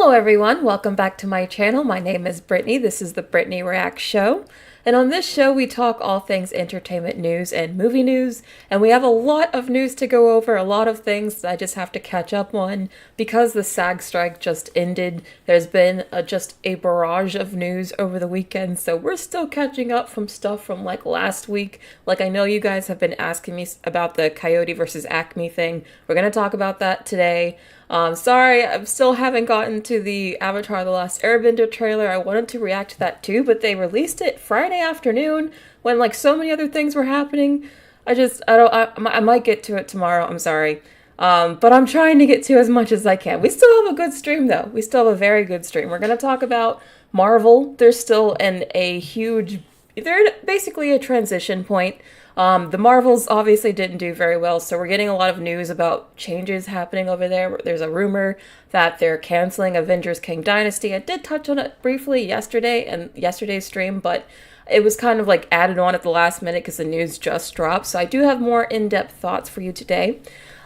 Hello everyone, welcome back to my channel. My name is Brittany. This is the Brittany Reacts Show. And on this show we talk all things entertainment news and movie news. And we have a lot of news to go over, a lot of things that I just have to catch up on. Because the SAG strike just ended, there's been just a barrage of news over the weekend. So we're still catching up from stuff from like last week. Like I know you guys have been asking me about the Coyote versus Acme thing. We're going to talk about that today. Sorry, I still haven't gotten to the Avatar: The Last Airbender trailer. I wanted to react to that too, but they released it Friday afternoon when like so many other things were happening. I might get to it tomorrow. I'm sorry. But I'm trying to get to as much as I can. We still have a good stream though. We still have a very good stream. We're going to talk about Marvel. They're still in a huge, they're basically a transition point. The Marvels obviously didn't do very well, so we're getting a lot of news about changes happening over there. There's a rumor that they're canceling Avengers Kang Dynasty. I did touch on it briefly yesterday in yesterday's stream, but it was kind of like added on at the last minute because the news just dropped. So I do have more in-depth thoughts for you today.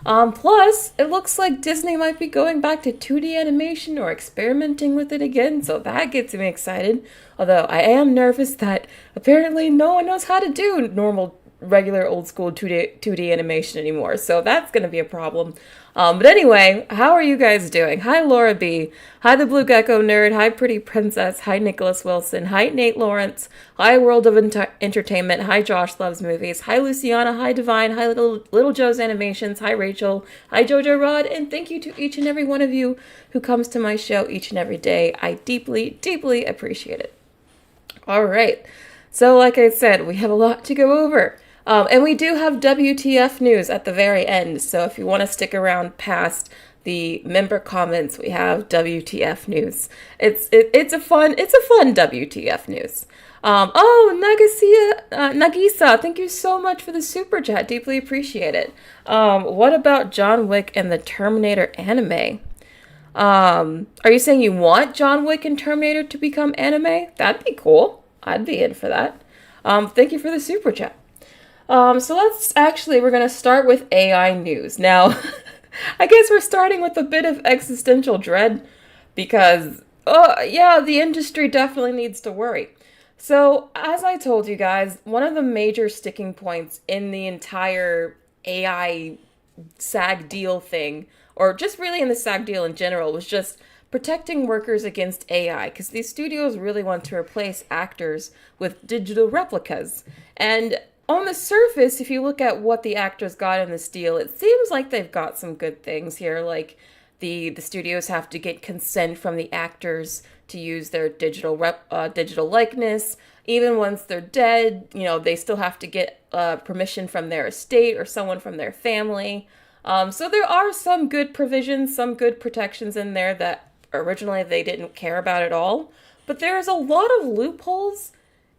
Plus, it looks like Disney might be going back to 2D animation or experimenting with it again, so that gets me excited. Although I am nervous that apparently no one knows how to do normal regular old school 2D animation anymore, so that's gonna be a problem. But anyway, how are you guys doing? Hi Laura B, hi the Blue Gecko Nerd, hi Pretty Princess, hi Nicholas Wilson, hi Nate Lawrence, hi World of Entertainment, hi Josh Loves Movies, hi Luciana, hi Divine, hi Little Joe's Animations, hi Rachel, hi Jojo Rod, and thank you to each and every one of you who comes to my show each and every day. I deeply, deeply appreciate it. Alright, so like I said, we have a lot to go over. And we do have WTF news at the very end, so if you want to stick around past the member comments, we have WTF news. It's a fun WTF news. Nagisa, thank you so much for the super chat. Deeply appreciate it. What about John Wick and the Terminator anime? Are you saying you want John Wick and Terminator to become anime? That'd be cool. I'd be in for that. Thank you for the super chat. So we're going to start with AI news. Now, I guess we're starting with a bit of existential dread because, yeah, the industry definitely needs to worry. So, as I told you guys, one of the major sticking points in the entire AI SAG deal thing, or just really in the SAG deal in general, was just protecting workers against AI, because these studios really want to replace actors with digital replicas. And on the surface, if you look at what the actors got in this deal, it seems like they've got some good things here. Like the studios have to get consent from the actors to use their digital likeness. Even once they're dead, you know, they still have to get permission from their estate or someone from their family. So there are some good provisions, some good protections in there that originally they didn't care about at all. But there's a lot of loopholes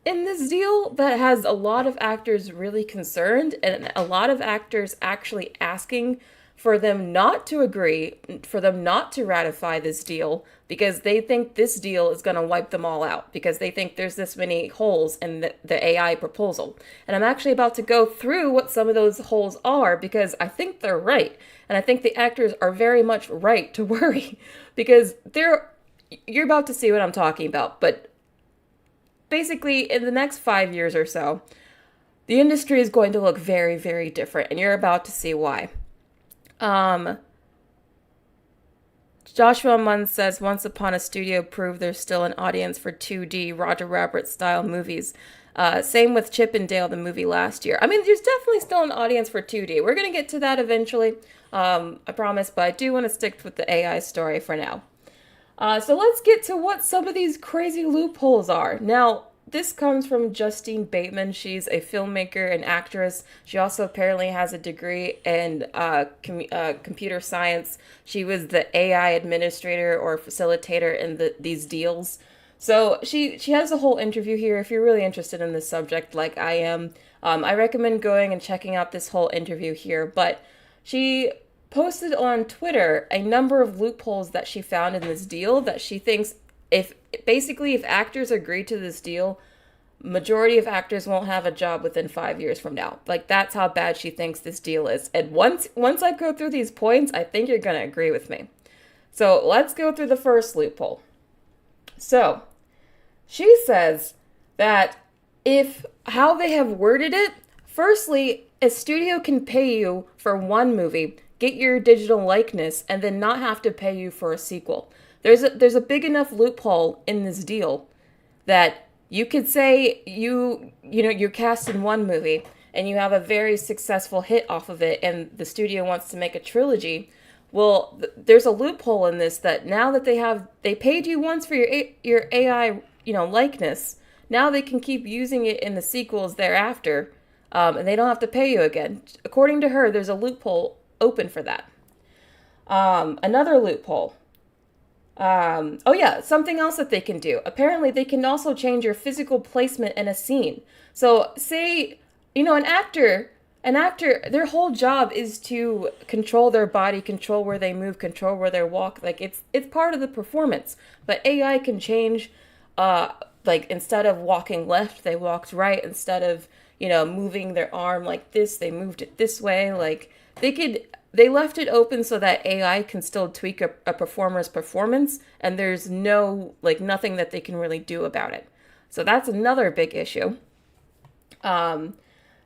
in this deal that has a lot of actors really concerned, and a lot of actors actually asking for them not to agree, for them not to ratify this deal, because they think this deal is going to wipe them all out, because they think there's this many holes in the AI proposal. And I'm actually about to go through what some of those holes are, because I think they're right. And I think the actors are very much right to worry, because you're about to see what I'm talking about, but basically, in the next 5 years or so, the industry is going to look very, very different, and you're about to see why. Joshua Munn says, once upon a studio proved there's still an audience for 2D Roger Rabbit style movies. Same with Chip and Dale, the movie last year. I mean, there's definitely still an audience for 2D. We're going to get to that eventually, I promise, but I do want to stick with the AI story for now. So let's get to what some of these crazy loopholes are. Now, this comes from Justine Bateman. She's a filmmaker and actress. She also apparently has a degree in computer science. She was the AI administrator or facilitator in these deals. So she has a whole interview here. If you're really interested in this subject like I am, I recommend going and checking out this whole interview here. But she posted on Twitter a number of loopholes that she found in this deal that she thinks if actors agree to this deal, majority of actors won't have a job within 5 years from now. Like, that's how bad she thinks this deal is. And once I go through these points, I think you're going to agree with me. So let's go through the first loophole. So she says that if how they have worded it, firstly, a studio can pay you for one movie, get your digital likeness, and then not have to pay you for a sequel. There's a big enough loophole in this deal that you could say you're cast in one movie and you have a very successful hit off of it, and the studio wants to make a trilogy. Well, there's a loophole in this that now that they paid you once for your AI likeness, now they can keep using it in the sequels thereafter, and they don't have to pay you again. According to her, there's a loophole open for that. Another loophole. Oh yeah, something else that they can do. Apparently, they can also change your physical placement in a scene. So, say, an actor, their whole job is to control their body, control where they move, control where they walk. Like it's part of the performance. But AI can change. Like instead of walking left, they walked right. Instead of moving their arm like this, they moved it this way. Like they left it open so that AI can still tweak a performer's performance, and there's nothing that they can really do about it. So that's another big issue.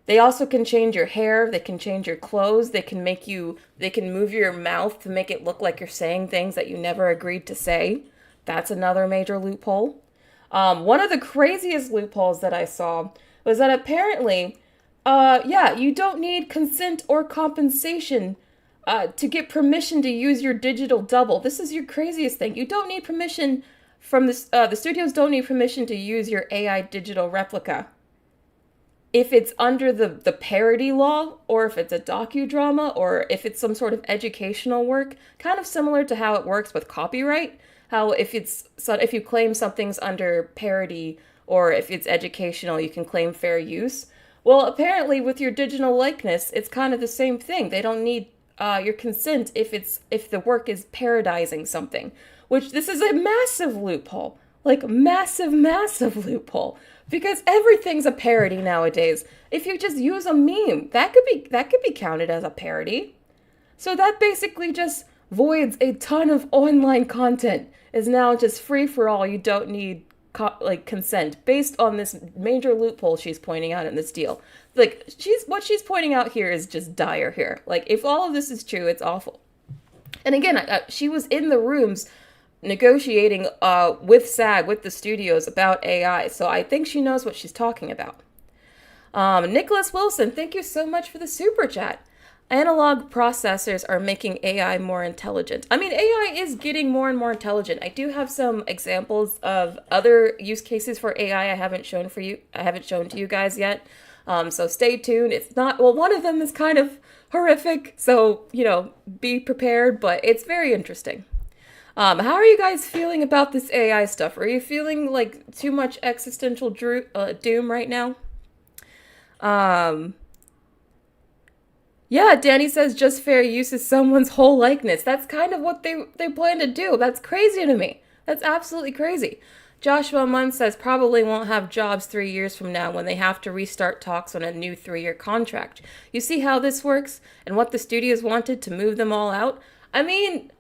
They also can change your hair, they can change your clothes, they can move your mouth to make it look like you're saying things that you never agreed to say. That's another major loophole. One of the craziest loopholes that I saw was that apparently, you don't need consent or compensation to get permission to use your digital double. This is your craziest thing. You don't need permission from the studios don't need permission to use your AI digital replica. If it's under the parody law, or if it's a docudrama, or if it's some sort of educational work, kind of similar to how it works with copyright, how if you claim something's under parody, or if it's educational, you can claim fair use. Well, apparently with your digital likeness, it's kind of the same thing. They don't need your consent if the work is parodizing something, which this is a massive loophole, like massive loophole, because everything's a parody nowadays. If you just use a meme, that could be counted as a parody. So that basically just voids a ton of online content. Is now just free for all. You don't need consent based on this major loophole she's pointing out in this deal. Like what she's pointing out here is just dire here. Like if all of this is true, it's awful. And again, she was in the rooms negotiating with SAG, with the studios about AI. So I think she knows what she's talking about. Nicholas Wilson, thank you so much for the super chat. Analog processors are making AI more intelligent. I mean, AI is getting more and more intelligent. I do have some examples of other use cases for AI I haven't shown to you guys yet. So stay tuned. It's not, well, one of them is kind of horrific. So, be prepared, but it's very interesting. How are you guys feeling about this AI stuff? Are you feeling like too much existential doom right now? Yeah, Danny says just fair use is someone's whole likeness. That's kind of what they plan to do. That's crazy to me. That's absolutely crazy. Joshua Munn says probably won't have jobs 3 years from now when they have to restart talks on a new 3-year contract. You see how this works and what the studios wanted to move them all out? I mean,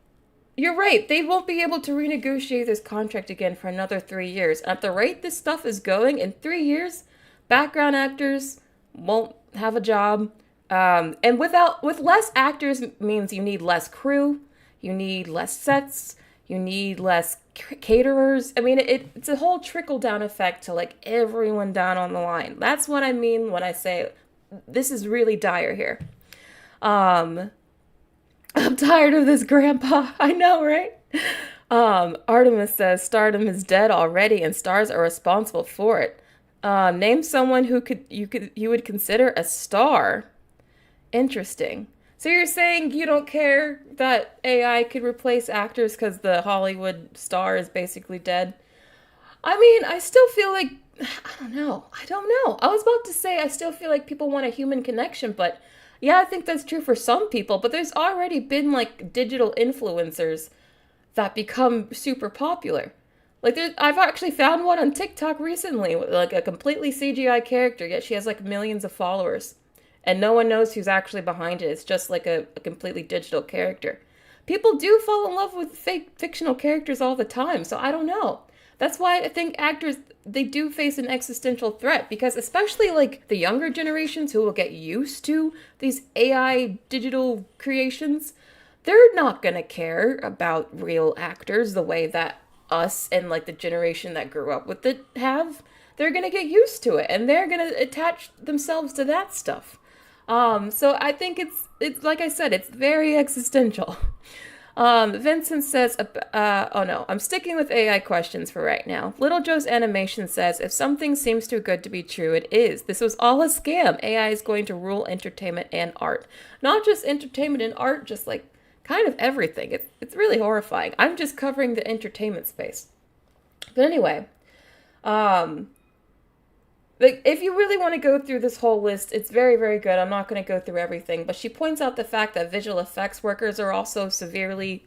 you're right. They won't be able to renegotiate this contract again for another 3 years. At the rate this stuff is going, in 3 years, background actors won't have a job. And with less actors means you need less crew, you need less sets, you need less caterers. I mean, it's a whole trickle-down effect to like everyone down on the line. That's what I mean when I say this is really dire here. I'm tired of this, Grandpa. I know, right? Artemis says stardom is dead already and stars are responsible for it. Name someone who you would consider a star. Interesting. So you're saying you don't care that AI could replace actors because the Hollywood star is basically dead? I mean, I still feel like, I don't know. I was about to say I still feel like people want a human connection, but yeah, I think that's true for some people, but there's already been like digital influencers that become super popular. Like I've actually found one on TikTok recently, like a completely CGI character, yet she has like millions of followers. And no one knows who's actually behind it. It's just like a completely digital character. people do fall in love with fake fictional characters all the time. So I don't know. That's why I think actors, they do face an existential threat, because especially like the younger generations who will get used to these AI digital creations, they're not going to care about real actors the way that us and like the generation that grew up with it have. They're going to get used to it and they're going to attach themselves to that stuff. So I think it's like I said, it's very existential. Vincent says, oh no, I'm sticking with AI questions for right now. Little Joe's Animation says, if something seems too good to be true, it is. This was all a scam. AI is going to rule entertainment and art. Not just entertainment and art, just like kind of everything. It's really horrifying. I'm just covering the entertainment space. But anyway, like, if you really want to go through this whole list, it's very, very good. I'm not going to go through everything, but she points out the fact that visual effects workers are also severely,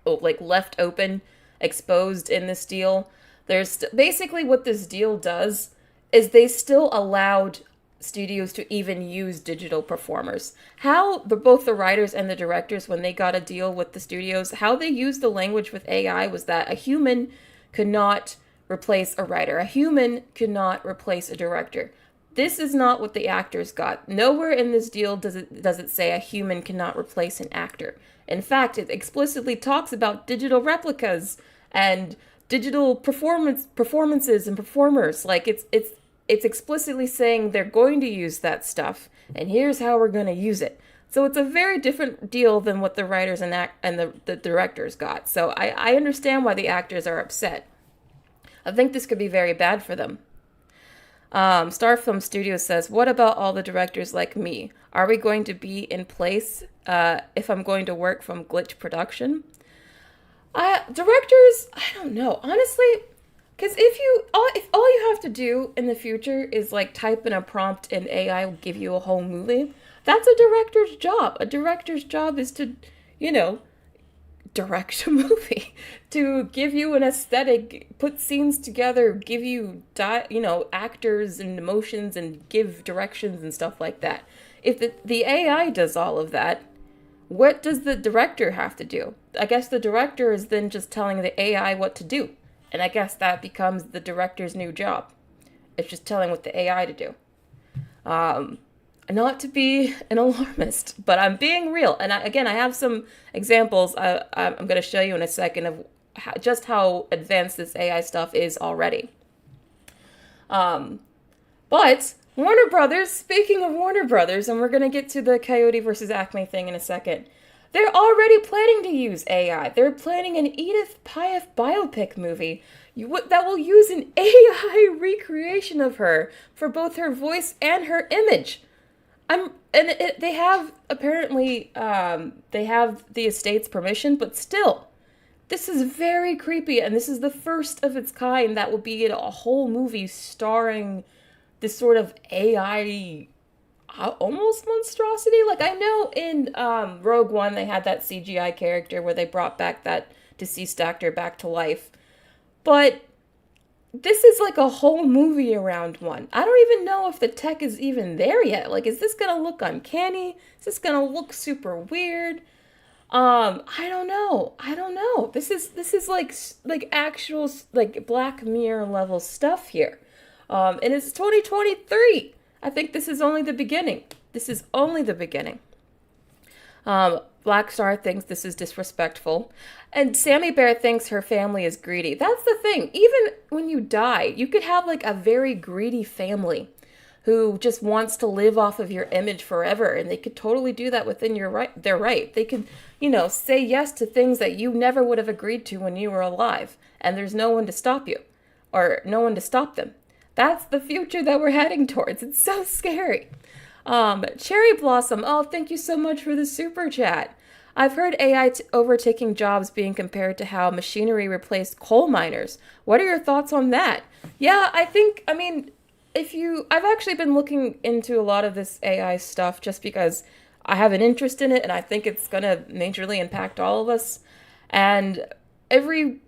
left open, exposed in this deal. There's basically what this deal does is they still allowed studios to even use digital performers. How both the writers and the directors, when they got a deal with the studios, how they used the language with AI was that a human could not replace a writer. A human could not replace a director. This is not what the actors got. Nowhere in this deal does it say a human cannot replace an actor. In fact, it explicitly talks about digital replicas and digital performances and performers. Like it's explicitly saying they're going to use that stuff, and here's how we're going to use it. So it's a very different deal than what the writers and the directors got. So I understand why the actors are upset. I think this could be very bad for them. Starfilm Studios says, what about all the directors like me? Are we going to be in place if I'm going to work from Glitch Production? Directors, I don't know. Honestly, because if all you have to do in the future is like type in a prompt and AI will give you a whole movie, that's a director's job. A director's job is to, direct a movie, to give you an aesthetic, put scenes together, give you actors and emotions and give directions and stuff like that. If the AI does all of that, what does the director have to do? I guess the director is then just telling the AI what to do, and I guess that becomes the director's new job. It's just telling what the AI to do. Not to be an alarmist, but I'm being real. And I have some examples I'm going to show you in a second of just how advanced this AI stuff is already. But Warner Brothers, speaking of Warner Brothers, and we're going to get to the Coyote versus Acme thing in a second, they're already planning to use AI. They're planning an Edith Piaf biopic movie that will use an AI recreation of her for both her voice and her image. They have apparently they have the estate's permission, but still, this is very creepy, and this is the first of its kind that will be in a whole movie starring this sort of AI almost monstrosity. Like, I know in Rogue One they had that CGI character where they brought back that deceased actor back to life, but this is like a whole movie around one. I don't even know if the tech is even there yet. Like, is this gonna look uncanny? Is this gonna look super weird? I don't know. This is like actual like Black Mirror level stuff here. And it's 2023. I think this is only the beginning. This is only the beginning. Black Star thinks this is disrespectful. And Sammy Bear thinks her family is greedy. That's the thing. Even when you die, you could have like a very greedy family who just wants to live off of your image forever. And they could totally do that within their right. They could, say yes to things that you never would have agreed to when you were alive. And there's no one to stop you or no one to stop them. That's the future that we're heading towards. It's so scary. Cherry Blossom, oh, thank you so much for the super chat. I've heard AI overtaking jobs being compared to how machinery replaced coal miners. What are your thoughts on that? Yeah, I've actually been looking into a lot of this AI stuff just because I have an interest in it and I think it's going to majorly impact all of us. And every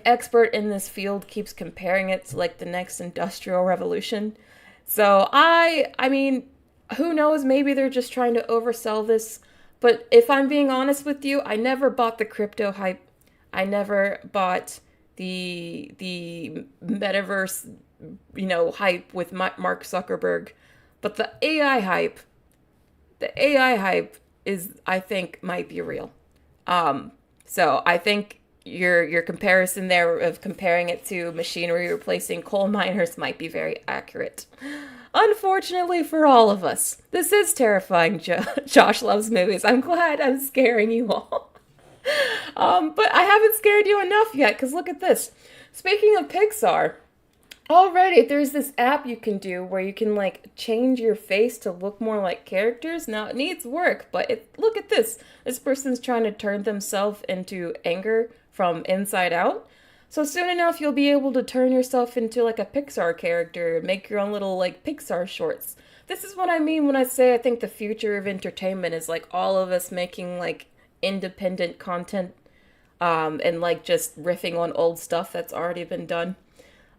expert in this field keeps comparing it to the next industrial revolution. So I mean, who knows, maybe they're just trying to oversell this, But if I'm being honest with you, I never bought the crypto hype. I never bought the metaverse, hype with Mark Zuckerberg. But the AI hype is, I think, might be real. So I think your comparison there of comparing it to machinery replacing coal miners might be very accurate. Unfortunately for all of us, this is terrifying. Josh loves movies. I'm glad I'm scaring you all. But I haven't scared you enough yet, because look at this. Speaking of Pixar, already there's this app you can do where you can like change your face to look more like characters. Now it needs work, but look at this. This person's trying to turn themselves into anger from inside out. So soon enough you'll be able to turn yourself into like a Pixar character, make your own little like Pixar shorts. This is what I mean when I say I think the future of entertainment is like all of us making like independent content, and like just riffing on old stuff that's already been done.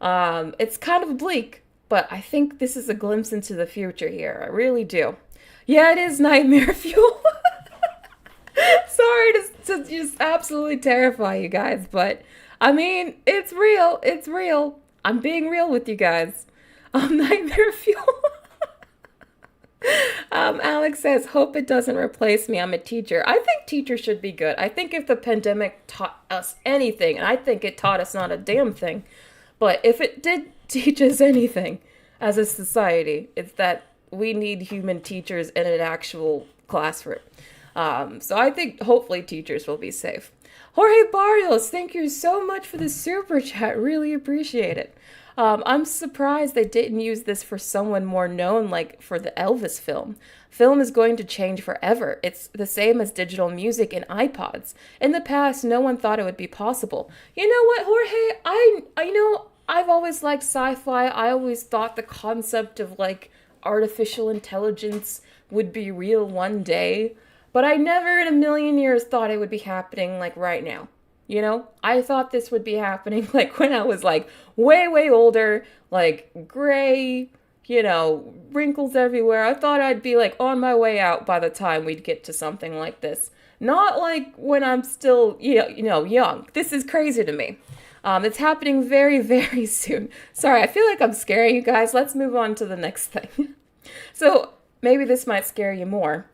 It's kind of bleak, but I think this is a glimpse into the future here. I really do. Yeah, it is nightmare fuel. Sorry to just absolutely terrify you guys, but I mean, it's real. It's real. I'm being real with you guys. Nightmare fuel. Alex says, hope it doesn't replace me. I'm a teacher. I think teachers should be good. I think if the pandemic taught us anything, and I think it taught us not a damn thing, but if it did teach us anything as a society, it's that we need human teachers in an actual classroom. So I think hopefully teachers will be safe. Jorge Barrios, thank you so much for the super chat. Really appreciate it. I'm surprised they didn't use this for someone more known, like for the Elvis film. Film is going to change forever. It's the same as digital music and iPods. In the past, no one thought it would be possible. You know what, Jorge? I've always liked sci-fi. I always thought the concept of like artificial intelligence would be real one day. But I never in a million years thought it would be happening like right now. I thought this would be happening like when I was like way, way older, like gray, wrinkles everywhere. I thought I'd be like on my way out by the time we'd get to something like this. Not like when I'm still, young. This is crazy to me. It's happening very, very soon. Sorry, I feel like I'm scaring you guys. Let's move on to the next thing. So maybe this might scare you more.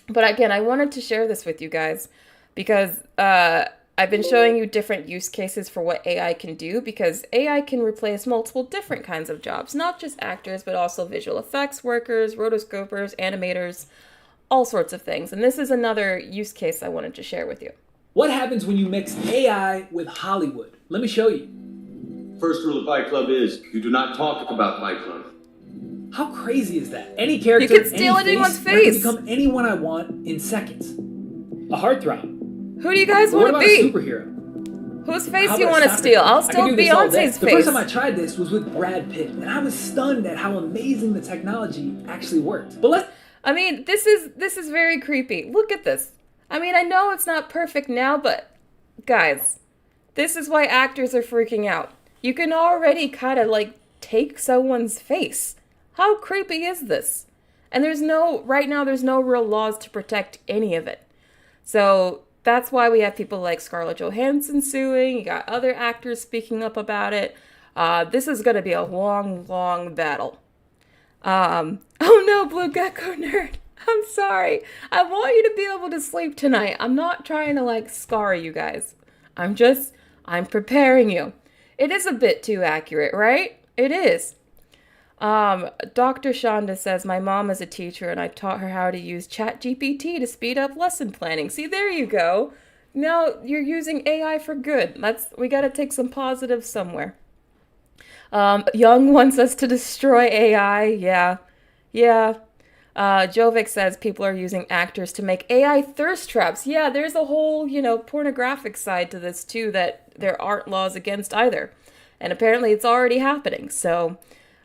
But again, I wanted to share this with you guys because I've been showing you different use cases for what AI can do, because AI can replace multiple different kinds of jobs, not just actors, but also visual effects workers, rotoscopers, animators, all sorts of things. And this is another use case I wanted to share with you. What happens when you mix AI with Hollywood? Let me show you. First rule of Fight Club is you do not talk about Fight Club. How crazy is that? Any character, you can steal anyone's face. I can become anyone I want in seconds. A heartthrob. Who do you guys want to be? What about a superhero? Whose face do you want to steal? I'll steal Beyonce's face. The first time I tried this was with Brad Pitt, and I was stunned at how amazing the technology actually worked. But this is very creepy. Look at this. I mean, I know it's not perfect now, but guys, this is why actors are freaking out. You can already kind of like take someone's face. How creepy is this? And right now there's no real laws to protect any of it. So that's why we have people like Scarlett Johansson suing. You got other actors speaking up about it. This is going to be a long, long battle. Oh no, Blue Gecko Nerd. I'm sorry. I want you to be able to sleep tonight. I'm not trying to like scar you guys. I'm preparing you. It is a bit too accurate, right? It is. Dr. Shonda says, my mom is a teacher and I taught her how to use ChatGPT to speed up lesson planning. See, there you go. Now you're using AI for good. We got to take some positives somewhere. Young wants us to destroy AI. Yeah. Jovic says people are using actors to make AI thirst traps. Yeah, there's a whole, pornographic side to this too that there aren't laws against either. And apparently it's already happening. So,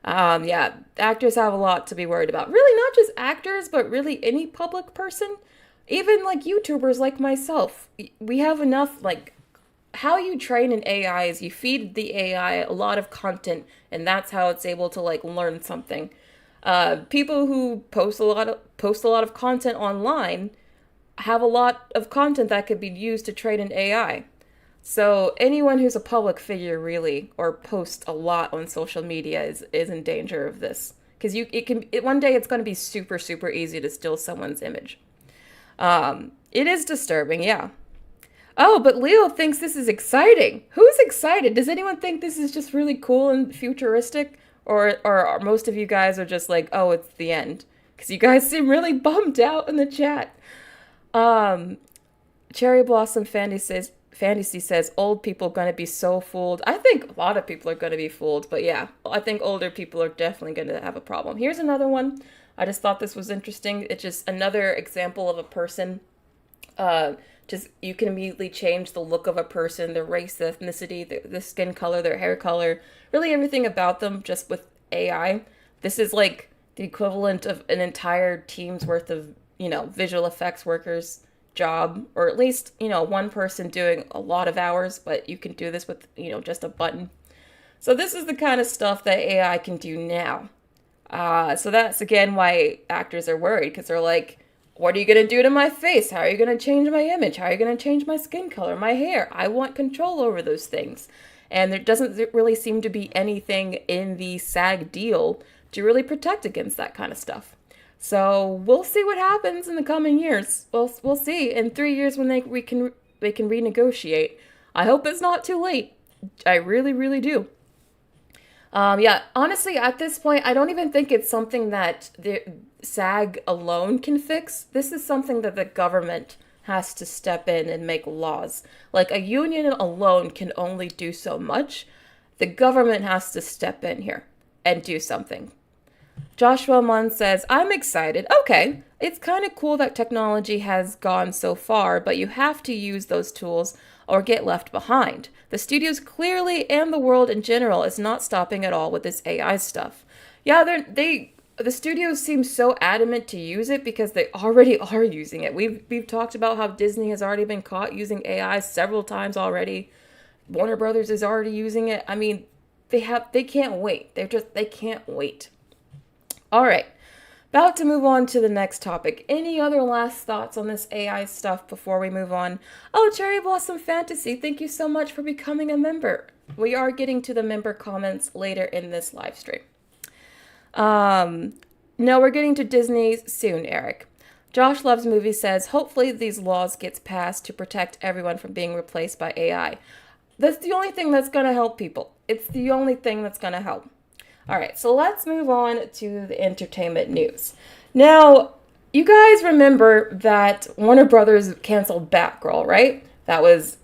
actors have a lot to be worried about. Really, not just actors, but really any public person. Even like YouTubers like myself. We have enough, like, how you train an AI is you feed the AI a lot of content, and that's how it's able to, like, learn something. People who post a lot of content online, have a lot of content that could be used to train an AI. So anyone who's a public figure really, or posts a lot on social media is in danger of this. Because one day it's going to be super, super easy to steal someone's image. It is disturbing, yeah. Oh, but Leo thinks this is exciting. Who's excited? Does anyone think this is just really cool and futuristic? Or are most of you guys are just like, oh, it's the end? Because you guys seem really bummed out in the chat. Cherry Blossom Fantasy says old people going to be so fooled. I think a lot of people are going to be fooled, but yeah, I think older people are definitely going to have a problem. Here's another one. I just thought this was interesting. It's just another example of a person. Just you can immediately change the look of a person, their race, the ethnicity, the skin color, their hair color, really everything about them just with AI. This is like the equivalent of an entire team's worth of, visual effects workers job, or at least, one person doing a lot of hours, but you can do this with, just a button. So this is the kind of stuff that AI can do now. So that's again why actors are worried, because they're like, what are you going to do to my face? How are you going to change my image? How are you going to change my skin color, my hair? I want control over those things. And there doesn't really seem to be anything in the SAG deal to really protect against that kind of stuff. So we'll see what happens in the coming years. We'll see in 3 years when they can renegotiate. I hope it's not too late. I really, really do. Yeah, honestly, at this point, I don't even think it's something that the SAG alone can fix. This is something that the government has to step in and make laws. Like, a union alone can only do so much. The government has to step in here and do something. Joshua Munn says, I'm excited. Okay, it's kind of cool that technology has gone so far, but you have to use those tools or get left behind. The studios clearly, and the world in general, is not stopping at all with this AI stuff. Yeah, the studios seem so adamant to use it because they already are using it. We've talked about how Disney has already been caught using AI several times already. Warner Brothers is already using it. I mean, they can't wait. They can't wait. All right, about to move on to the next topic. Any other last thoughts on this AI stuff before we move on? Oh, Cherry Blossom Fantasy, thank you so much for becoming a member. We are getting to the member comments later in this live stream. No, we're getting to Disney soon, Eric. Josh Loves Movie says, hopefully these laws gets passed to protect everyone from being replaced by AI. That's the only thing that's going to help people. It's the only thing that's going to help. All right, so let's move on to the entertainment news. Now, you guys remember that Warner Brothers canceled Batgirl, right? That was,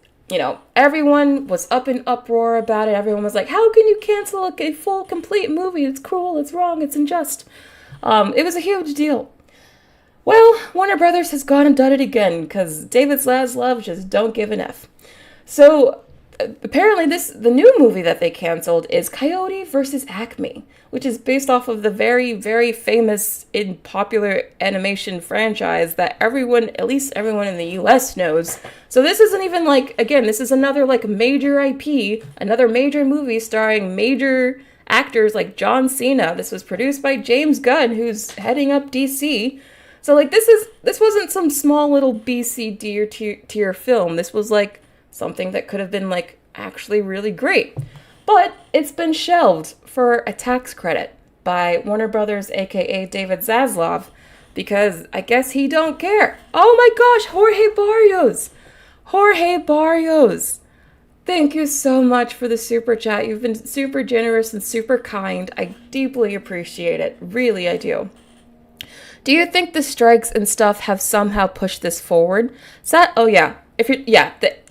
everyone was up in uproar about it. Everyone was like, how can you cancel a full, complete movie? It's cruel, it's wrong, it's unjust. It was a huge deal. Well, Warner Brothers has gone and done it again because David Zaslav just don't give an F. So apparently the new movie that they canceled is Coyote versus Acme, which is based off of the very, very famous and popular animation franchise that at least everyone in the US knows. So this isn't even this is another major IP, another major movie starring major actors like John Cena. This was produced by James Gunn, who's heading up DC. So this wasn't some small little BC tier film. This was something that could have been actually really great. But it's been shelved for a tax credit by Warner Brothers, aka David Zaslav, because I guess he don't care. Oh my gosh, Jorge Barrios. Thank you so much for the super chat. You've been super generous and super kind. I deeply appreciate it. Really, I do. Do you think the strikes and stuff have somehow pushed this forward?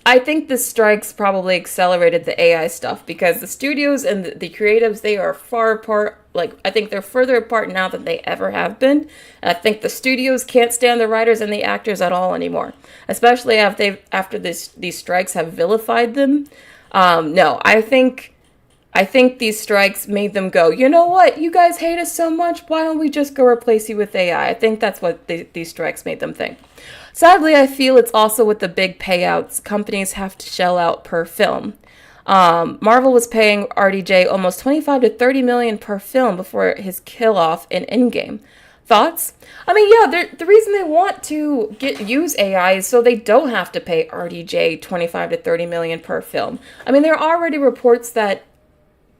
I think the strikes probably accelerated the AI stuff because the studios and the creatives, they are far apart. I think they're further apart now than they ever have been. And I think the studios can't stand the writers and the actors at all anymore, especially after these strikes have vilified them. No, I think these strikes made them go, you know what? You guys hate us so much. Why don't we just go replace you with AI? I think that's what these strikes made them think. Sadly, I feel it's also with the big payouts companies have to shell out per film. Marvel was paying RDJ almost $25 to $30 million per film before his kill-off in Endgame. Thoughts? I mean, yeah, the reason they want to use AI is so they don't have to pay RDJ 25 to 30 million per film. I mean, there are already reports that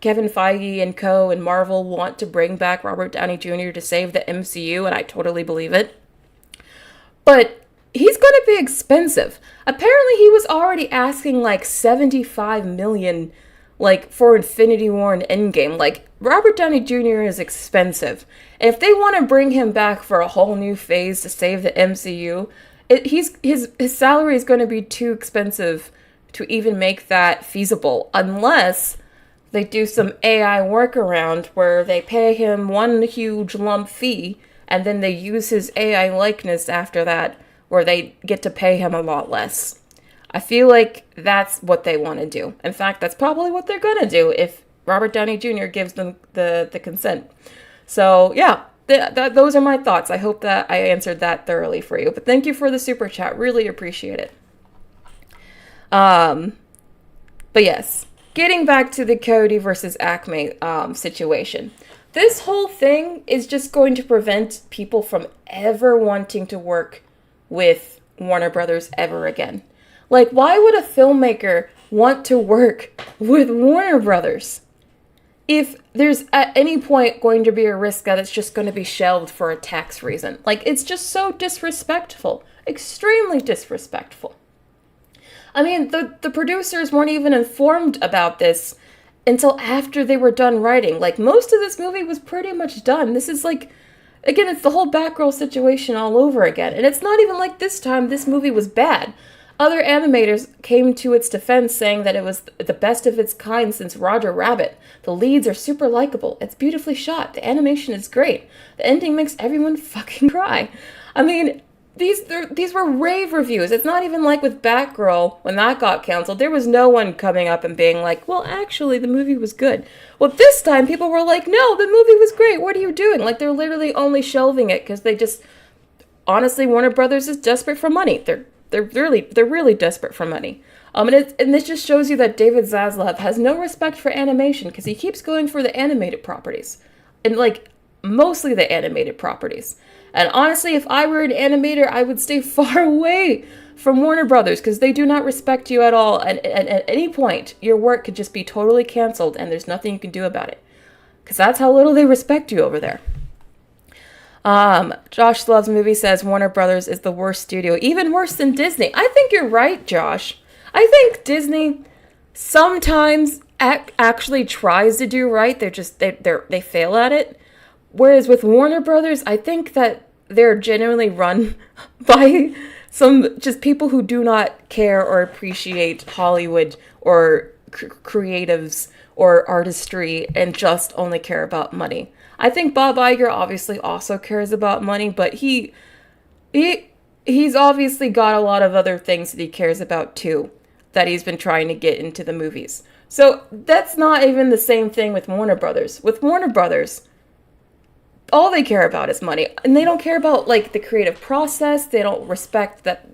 Kevin Feige and co. and Marvel want to bring back Robert Downey Jr. to save the MCU, and I totally believe it. But he's going to be expensive. Apparently, he was already asking like 75 million, like, for Infinity War and Endgame. Like, Robert Downey Jr. is expensive. And if they want to bring him back for a whole new phase to save the MCU, his salary is going to be too expensive to even make that feasible, unless they do some AI workaround where they pay him one huge lump fee and then they use his AI likeness after that, where they get to pay him a lot less. I feel like that's what they want to do. In fact, that's probably what they're going to do if Robert Downey Jr. gives them the consent. So, yeah, those are my thoughts. I hope that I answered that thoroughly for you. But thank you for the super chat. Really appreciate it. But yes, getting back to the Coyote versus Acme situation. This whole thing is just going to prevent people from ever wanting to work with Warner Brothers ever again. Like, why would a filmmaker want to work with Warner Brothers if there's at any point going to be a risk that it's just going to be shelved for a tax reason? Like, it's just so disrespectful. Extremely disrespectful. I mean, the producers weren't even informed about this until after they were done writing. Like, most of this movie was pretty much done. This is like, again, it's the whole Batgirl situation all over again. And it's not even like this time this movie was bad. Other animators came to its defense saying that it was the best of its kind since Roger Rabbit. The leads are super likable. It's beautifully shot. The animation is great. The ending makes everyone fucking cry. I mean, these were rave reviews. It's not even like with Batgirl, when that got canceled, there was no one coming up and being like, well, actually, the movie was good. Well, this time, people were like, no, the movie was great. What are you doing? Like, they're literally only shelving it because they just, honestly, Warner Brothers is desperate for money. They're really desperate for money. And this just shows you that David Zaslav has no respect for animation because he keeps going for the animated properties. And, like, mostly the animated properties. And honestly, if I were an animator, I would stay far away from Warner Brothers because they do not respect you at all. And at any point, your work could just be totally canceled and there's nothing you can do about it. Because that's how little they respect you over there. Josh Loves Movie says Warner Brothers is the worst studio, even worse than Disney. I think you're right, Josh. I think Disney sometimes actually tries to do right. They fail at it. Whereas with Warner Brothers, I think that they're genuinely run by some just people who do not care or appreciate Hollywood or creatives or artistry and just only care about money. I think Bob Iger obviously also cares about money, but he's obviously got a lot of other things that he cares about too, that he's been trying to get into the movies. So that's not even the same thing with Warner Brothers. With Warner Brothers, all they care about is money, and they don't care about like the creative process. They don't respect that,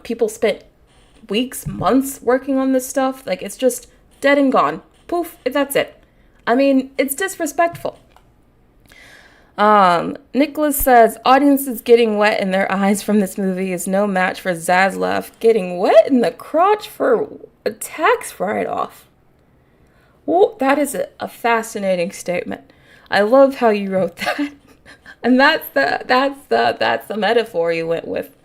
people spent weeks, months working on this stuff. Like, it's just dead and gone. Poof, that's it. I mean, it's disrespectful. Nicholas says audiences getting wet in their eyes from this movie is no match for Zaslav getting wet in the crotch for a tax write-off. Well, that is a fascinating statement. I love how you wrote that. And that's the metaphor you went with.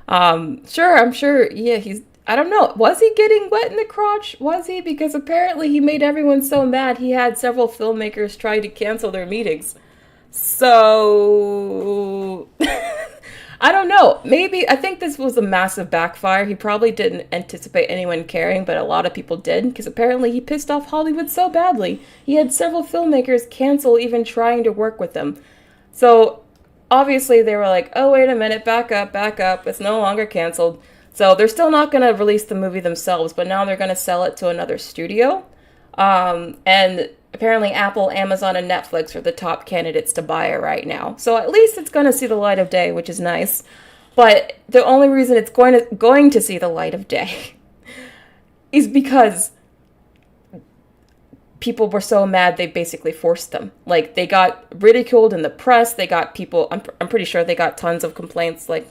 Sure, I'm sure, yeah, I don't know, was he getting wet in the crotch? Was he? Because apparently he made everyone so mad he had several filmmakers try to cancel their meetings. So, I don't know. Maybe, I think this was a massive backfire. He probably didn't anticipate anyone caring, but a lot of people did, because apparently he pissed off Hollywood so badly. He had several filmmakers cancel even trying to work with him. So, obviously they were like, oh, wait a minute, back up, it's no longer canceled. So, they're still not going to release the movie themselves, but now they're going to sell it to another studio. And apparently Apple, Amazon, and Netflix are the top candidates to buy it right now. So at least it's going to see the light of day, which is nice. But the only reason it's going to see the light of day is because people were so mad they basically forced them. Like, they got ridiculed in the press. They got people, I'm pretty sure they got tons of complaints, like,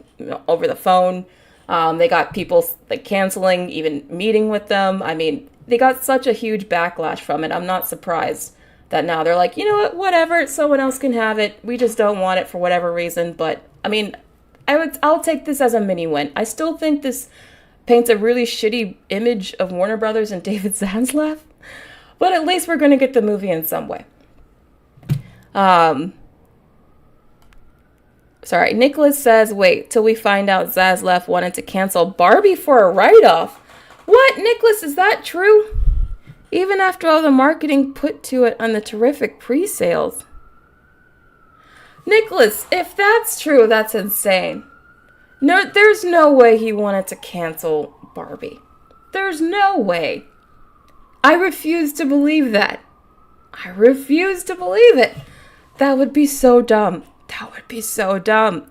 over the phone. They got people, like, canceling, even meeting with them. I mean, they got such a huge backlash from it. I'm not surprised that now they're like, you know what, whatever, someone else can have it. We just don't want it for whatever reason. But, I mean, I'll take this as a mini win. I still think this paints a really shitty image of Warner Brothers and David Zaslav. But at least we're going to get the movie in some way. Sorry, Nicholas says, wait till we find out Zaslav wanted to cancel Barbie for a write-off. What, Nicholas, is that true? Even after all the marketing put to it on the terrific pre-sales. Nicholas, if that's true, that's insane. No, there's no way he wanted to cancel Barbie. There's no way. I refuse to believe that. I refuse to believe it. That would be so dumb. That would be so dumb.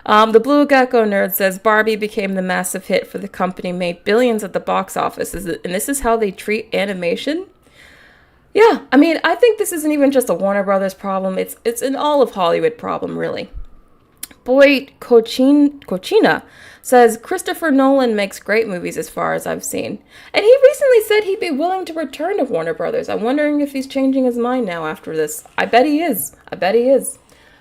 The Blue Gecko Nerd says Barbie became the massive hit for the company, made billions at the box office. And this is how they treat animation? Yeah, I mean, I think this isn't even just a Warner Brothers problem. It's an all of Hollywood problem, really. Boyd Cochina says Christopher Nolan makes great movies as far as I've seen. And he recently said he'd be willing to return to Warner Brothers. I'm wondering if he's changing his mind now after this. I bet he is.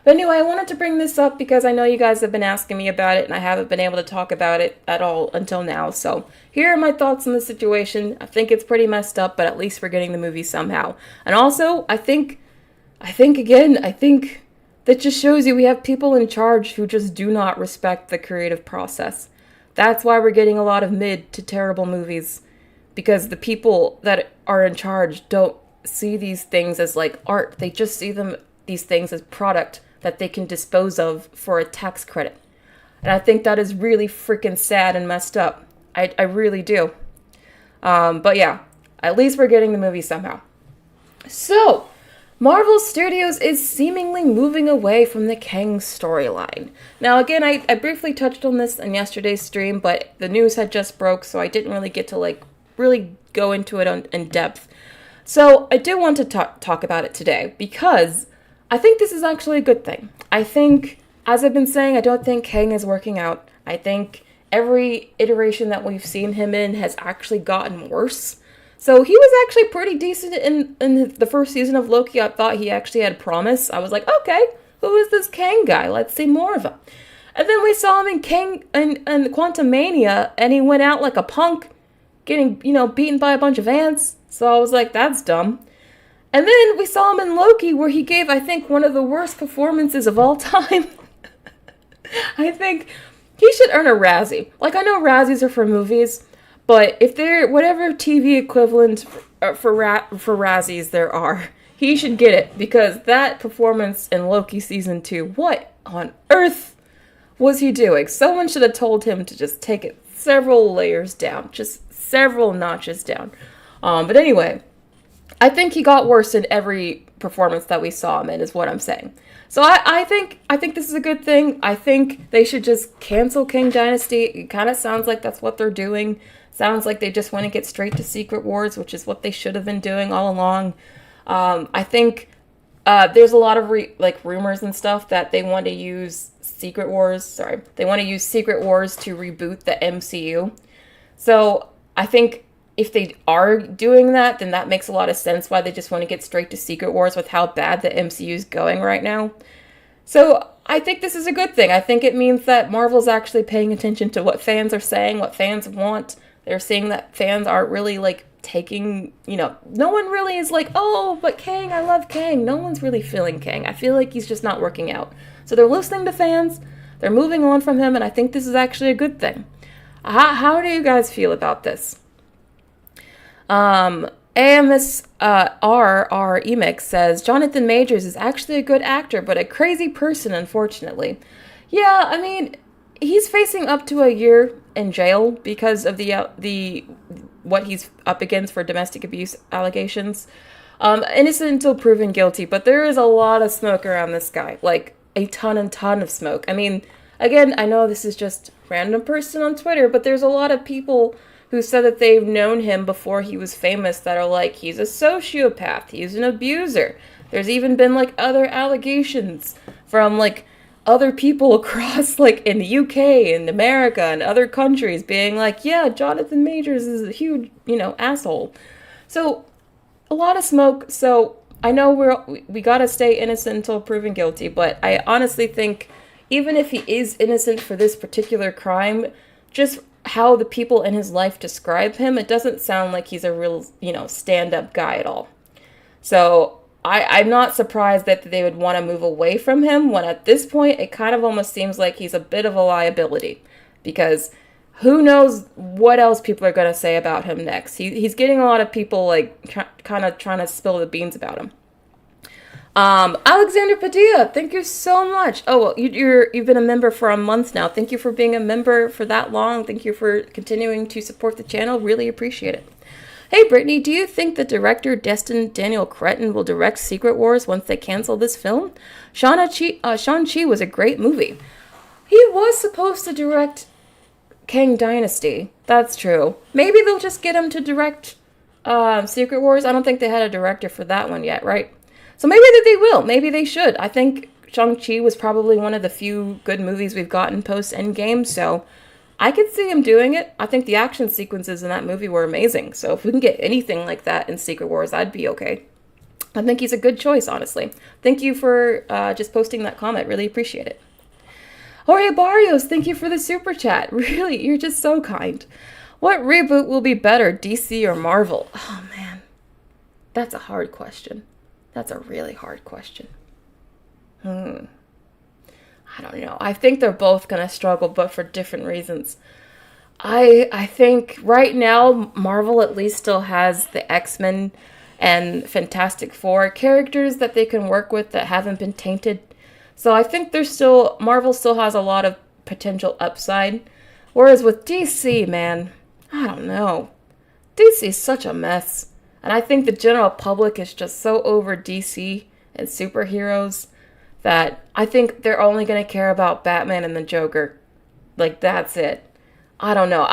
But anyway, I wanted to bring this up because I know you guys have been asking me about it and I haven't been able to talk about it at all until now. So here are my thoughts on the situation. I think it's pretty messed up, but at least we're getting the movie somehow. And also, I think that just shows you we have people in charge who just do not respect the creative process. That's why we're getting a lot of mid to terrible movies. Because the people that are in charge don't see these things as like art. They just see these things as product that they can dispose of for a tax credit. And I think that is really freaking sad and messed up. I really do. But yeah, at least we're getting the movie somehow. So, Marvel Studios is seemingly moving away from the Kang storyline. Now, again, I briefly touched on this in yesterday's stream, but the news had just broke, so I didn't really get to, really go into it in depth. So, I do want to talk about it today, because I think this is actually a good thing. I think, as I've been saying, I don't think Kang is working out. I think every iteration that we've seen him in has actually gotten worse. So he was actually pretty decent in the first season of Loki. I thought he actually had promise. I was like, okay, who is this Kang guy? Let's see more of him. And then we saw him in Kang and Quantumania, and he went out like a punk, getting, beaten by a bunch of ants. So I was like, that's dumb. And then we saw him in Loki, where he gave, I think, one of the worst performances of all time. I think he should earn a Razzie. I know Razzies are for movies, but if they're whatever TV equivalent for Razzies there are, he should get it, because that performance in Loki Season 2, what on earth was he doing? Someone should have told him to just take it several layers down, just several notches down. But anyway, I think he got worse in every performance that we saw him in, is what I'm saying. So I think this is a good thing. I think they should just cancel Kang Dynasty. It kind of sounds like that's what they're doing. Sounds like they just want to get straight to Secret Wars, which is what they should have been doing all along. I think there's a lot of rumors and stuff that they want to use Secret Wars. They want to use Secret Wars to reboot the MCU. So I think if they are doing that, then that makes a lot of sense why they just want to get straight to Secret Wars with how bad the MCU is going right now. So I think this is a good thing. I think it means that Marvel's actually paying attention to what fans are saying, what fans want. They're seeing that fans aren't really, taking, no one really is like, oh, but Kang, I love Kang. No one's really feeling Kang. I feel like he's just not working out. So they're listening to fans, they're moving on from him, and I think this is actually a good thing. How do you guys feel about this? AMS RR Emix says, Jonathan Majors is actually a good actor, but a crazy person, unfortunately. Yeah, I mean, he's facing up to a year in jail because of the what he's up against for domestic abuse allegations. Innocent until proven guilty, but there is a lot of smoke around this guy, a ton of smoke. I mean, again, I know this is just random person on Twitter, but there's a lot of people who said that they've known him before he was famous that are like, he's a sociopath, he's an abuser. There's even been like other allegations from like other people across like in the UK and America and other countries being like, yeah, Jonathan Majors is a huge, asshole. So a lot of smoke. So I know we gotta stay innocent until proven guilty, but I honestly think even if he is innocent for this particular crime, just how the people in his life describe him, it doesn't sound like he's a real, stand-up guy at all. So I'm not surprised that they would want to move away from him when at this point it kind of almost seems like he's a bit of a liability, because who knows what else people are going to say about him next. He's getting a lot of people like kind of trying to spill the beans about him. Alexander Padilla, thank you so much. Oh, well, you've been a member for a month now. Thank you for being a member for that long. Thank you for continuing to support the channel. Really appreciate it. Hey, Brittany, do you think the director Destin Daniel Cretton will direct Secret Wars once they cancel this film? Shang-Chi was a great movie. He was supposed to direct Kang Dynasty. That's true. Maybe they'll just get him to direct Secret Wars. I don't think they had a director for that one yet, right? So maybe that they will. Maybe they should. I think Shang-Chi was probably one of the few good movies we've gotten post-Endgame, so I could see him doing it. I think the action sequences in that movie were amazing. So if we can get anything like that in Secret Wars, I'd be okay. I think he's a good choice, honestly. Thank you for just posting that comment. Really appreciate it. Jorge Barrios, thank you for the super chat. Really, you're just so kind. What reboot will be better, DC or Marvel? Oh, man. That's a hard question. That's a really hard question. I don't know. I think they're both going to struggle, but for different reasons. I think right now, Marvel at least still has the X-Men and Fantastic Four characters that they can work with that haven't been tainted. So I think Marvel still has a lot of potential upside. Whereas with DC, man, I don't know. DC is such a mess. And I think the general public is just so over DC and superheroes that I think they're only going to care about Batman and the Joker. Like, that's it. I don't know.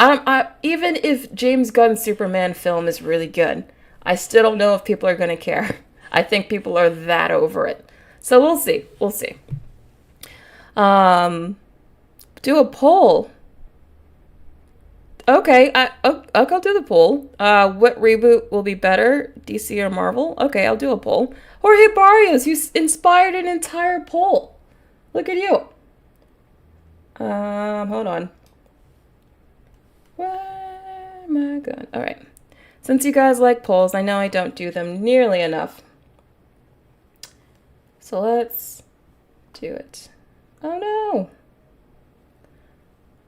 Even if James Gunn's Superman film is really good, I still don't know if people are going to care. I think people are that over it. So we'll see. We'll see. Do a poll. Okay, I'll go do the poll. What reboot will be better, DC or Marvel? Okay, I'll do a poll. Jorge Barrios, you inspired an entire poll. Look at you. Hold on. Where am I going? All right. Since you guys like polls, I know I don't do them nearly enough. So let's do it. Oh no.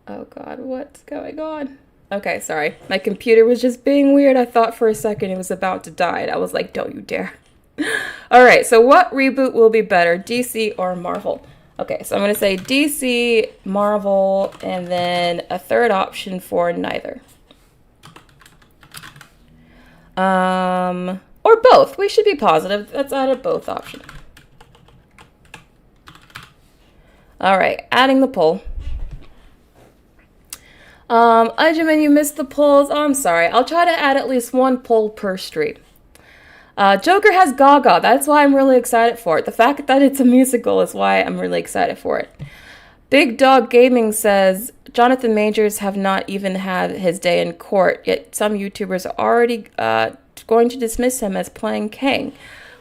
Oh God, what's going on? Okay, sorry. My computer was just being weird. I thought for a second it was about to die. And I was like, don't you dare. All right, so what reboot will be better, DC or Marvel? Okay, so I'm going to say DC, Marvel, and then a third option for neither. Or both. We should be positive. Let's add a both option. All right, adding the poll. Benjamin, you missed the polls. Oh, I'm sorry. I'll try to add at least one poll per stream. Joker has Gaga. That's why I'm really excited for it. The fact that it's a musical is why I'm really excited for it. Big Dog Gaming says, Jonathan Majors have not even had his day in court, yet some YouTubers are already going to dismiss him as playing Kang.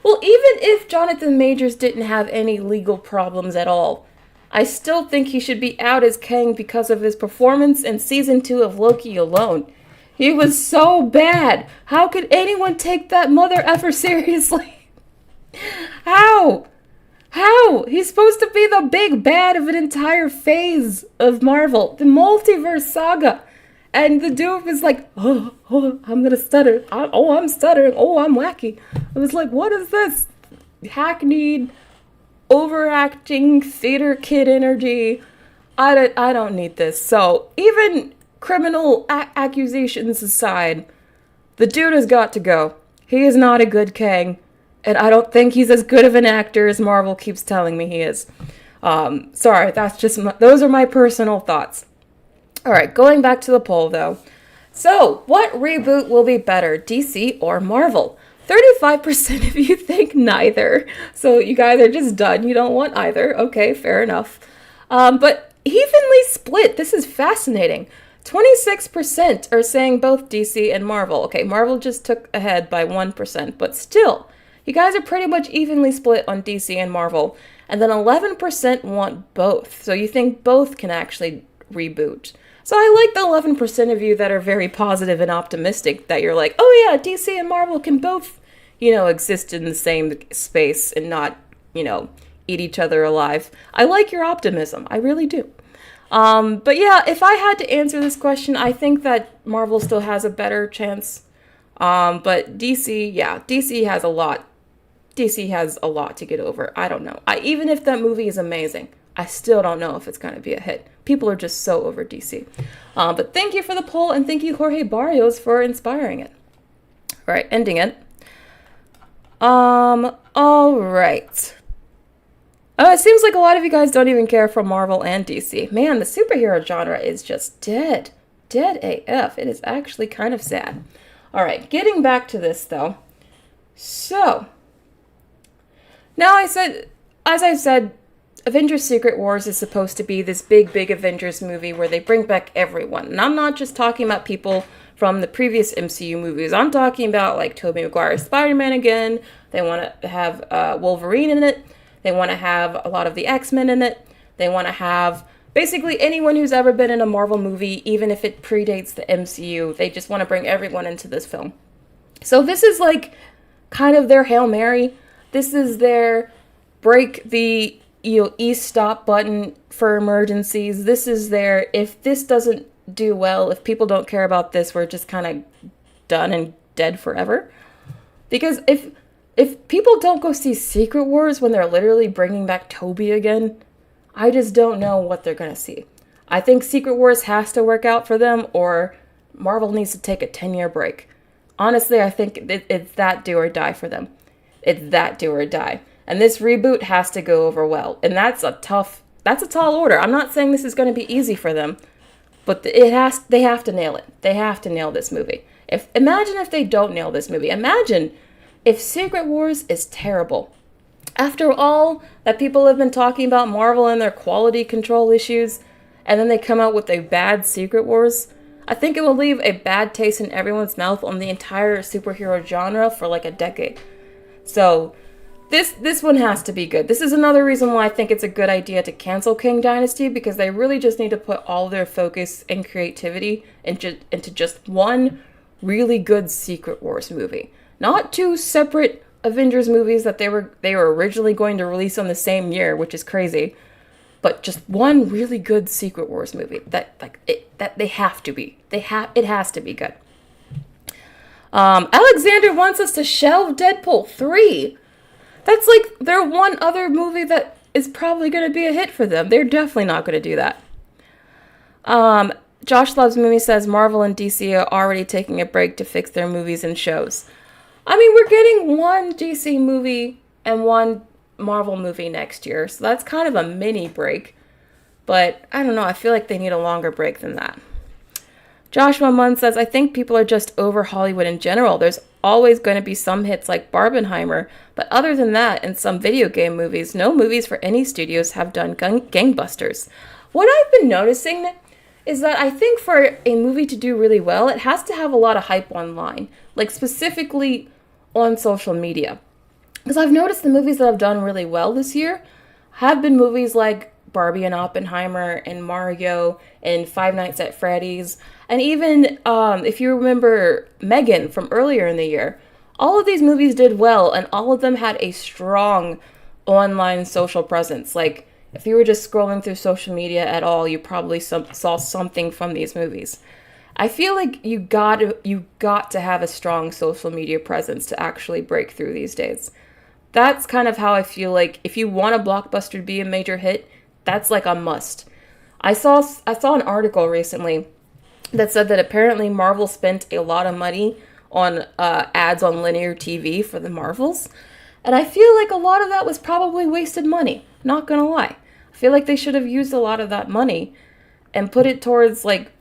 Well, even if Jonathan Majors didn't have any legal problems at all, I still think he should be out as Kang because of his performance in season 2 of Loki alone. He was so bad. How could anyone take that mother effer seriously? How? He's supposed to be the big bad of an entire phase of Marvel, the multiverse saga. And the dude was like, oh, I'm gonna stutter. I'm stuttering. Oh, I'm wacky. I was like, what is this? Hackneyed, overacting theater kid energy. I don't need this. So even criminal accusations aside, the dude has got to go. He is not a good Kang, and I don't think he's as good of an actor as Marvel keeps telling me he is. Sorry, that's just those are my personal thoughts. All right, going back to the poll though. So, what reboot will be better, DC or Marvel? 35% of you think neither. So, you guys are just done. You don't want either. Okay, fair enough. But evenly split. This is fascinating. 26% are saying both DC and Marvel. Okay, Marvel just took ahead by 1%, but still, you guys are pretty much evenly split on DC and Marvel. And then 11% want both. So, you think both can actually reboot. So I like the 11% of you that are very positive and optimistic that you're like, oh yeah, DC and Marvel can both, exist in the same space and not, eat each other alive. I like your optimism. I really do. But yeah, if I had to answer this question, I think that Marvel still has a better chance. But DC has a lot. DC has a lot to get over. I don't know. Even if that movie is amazing, I still don't know if it's going to be a hit. People are just so over DC. But thank you for the poll, and thank you, Jorge Barrios, for inspiring it. All right, ending it. All right. It seems like a lot of you guys don't even care for Marvel and DC. Man, the superhero genre is just dead. Dead AF. It is actually kind of sad. All right, getting back to this, though. So, now as I said, Avengers Secret Wars is supposed to be this big Avengers movie where they bring back everyone. And I'm not just talking about people from the previous MCU movies. I'm talking about like Tobey Maguire's Spider-Man again. They want to have Wolverine in it. They want to have a lot of the X-Men in it. They want to have basically anyone who's ever been in a Marvel movie, even if it predates the MCU. They just want to bring everyone into this film. So this is like kind of their Hail Mary. This is their break the e-stop button for emergencies. This is their, if this doesn't do well, if people don't care about this, we're just kind of done and dead forever. Because if people don't go see Secret Wars when they're literally bringing back Toby again, I just don't know what they're gonna see. I think Secret Wars has to work out for them, or Marvel needs to take a 10-year break. Honestly, I think it's that do or die for them. It's that do or die. And this reboot has to go over well. And that's a tall order. I'm not saying this is going to be easy for them, but they have to nail it. They have to nail this movie. Imagine if they don't nail this movie. Imagine if Secret Wars is terrible. After all that people have been talking about Marvel and their quality control issues, and then they come out with a bad Secret Wars, I think it will leave a bad taste in everyone's mouth on the entire superhero genre for like a decade. So This one has to be good. This is another reason why I think it's a good idea to cancel Kang Dynasty, because they really just need to put all their focus and creativity into just one really good Secret Wars movie. Not two separate Avengers movies that they were originally going to release on the same year, which is crazy. But just one really good Secret Wars movie that they have to be. It has to be good. Alexander wants us to shelve Deadpool 3. That's like their one other movie that is probably going to be a hit for them. They're definitely not going to do that. Josh Loves Movie says Marvel and DC are already taking a break to fix their movies and shows. I mean, we're getting one DC movie and one Marvel movie next year, so that's kind of a mini break. But I don't know, I feel like they need a longer break than that. Joshua Munn says, I think people are just over Hollywood in general. There's always going to be some hits like Barbenheimer, but other than that, in some video game movies, no movies for any studios have done gangbusters. What I've been noticing is that I think for a movie to do really well, it has to have a lot of hype online, like specifically on social media. Because I've noticed the movies that have done really well this year have been movies like Barbie and Oppenheimer and Mario and Five Nights at Freddy's. And even if you remember Megan from earlier in the year, all of these movies did well, and all of them had a strong online social presence. Like, if you were just scrolling through social media at all, you probably saw something from these movies. I feel like you got to have a strong social media presence to actually break through these days. That's kind of how I feel like if you want a blockbuster to be a major hit, that's like a must. I saw an article recently that said that apparently Marvel spent a lot of money on ads on linear TV for the Marvels. And I feel like a lot of that was probably wasted money. Not gonna lie. I feel like they should have used a lot of that money and put it towards like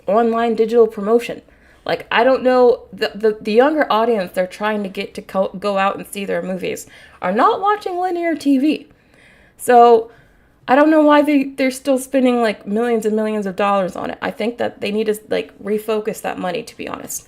online digital promotion. Like, I don't know, the younger audience they're trying to get to go out and see their movies are not watching linear TV. So I don't know why they're still spending like millions and millions of dollars on it. I think that they need to like refocus that money, to be honest.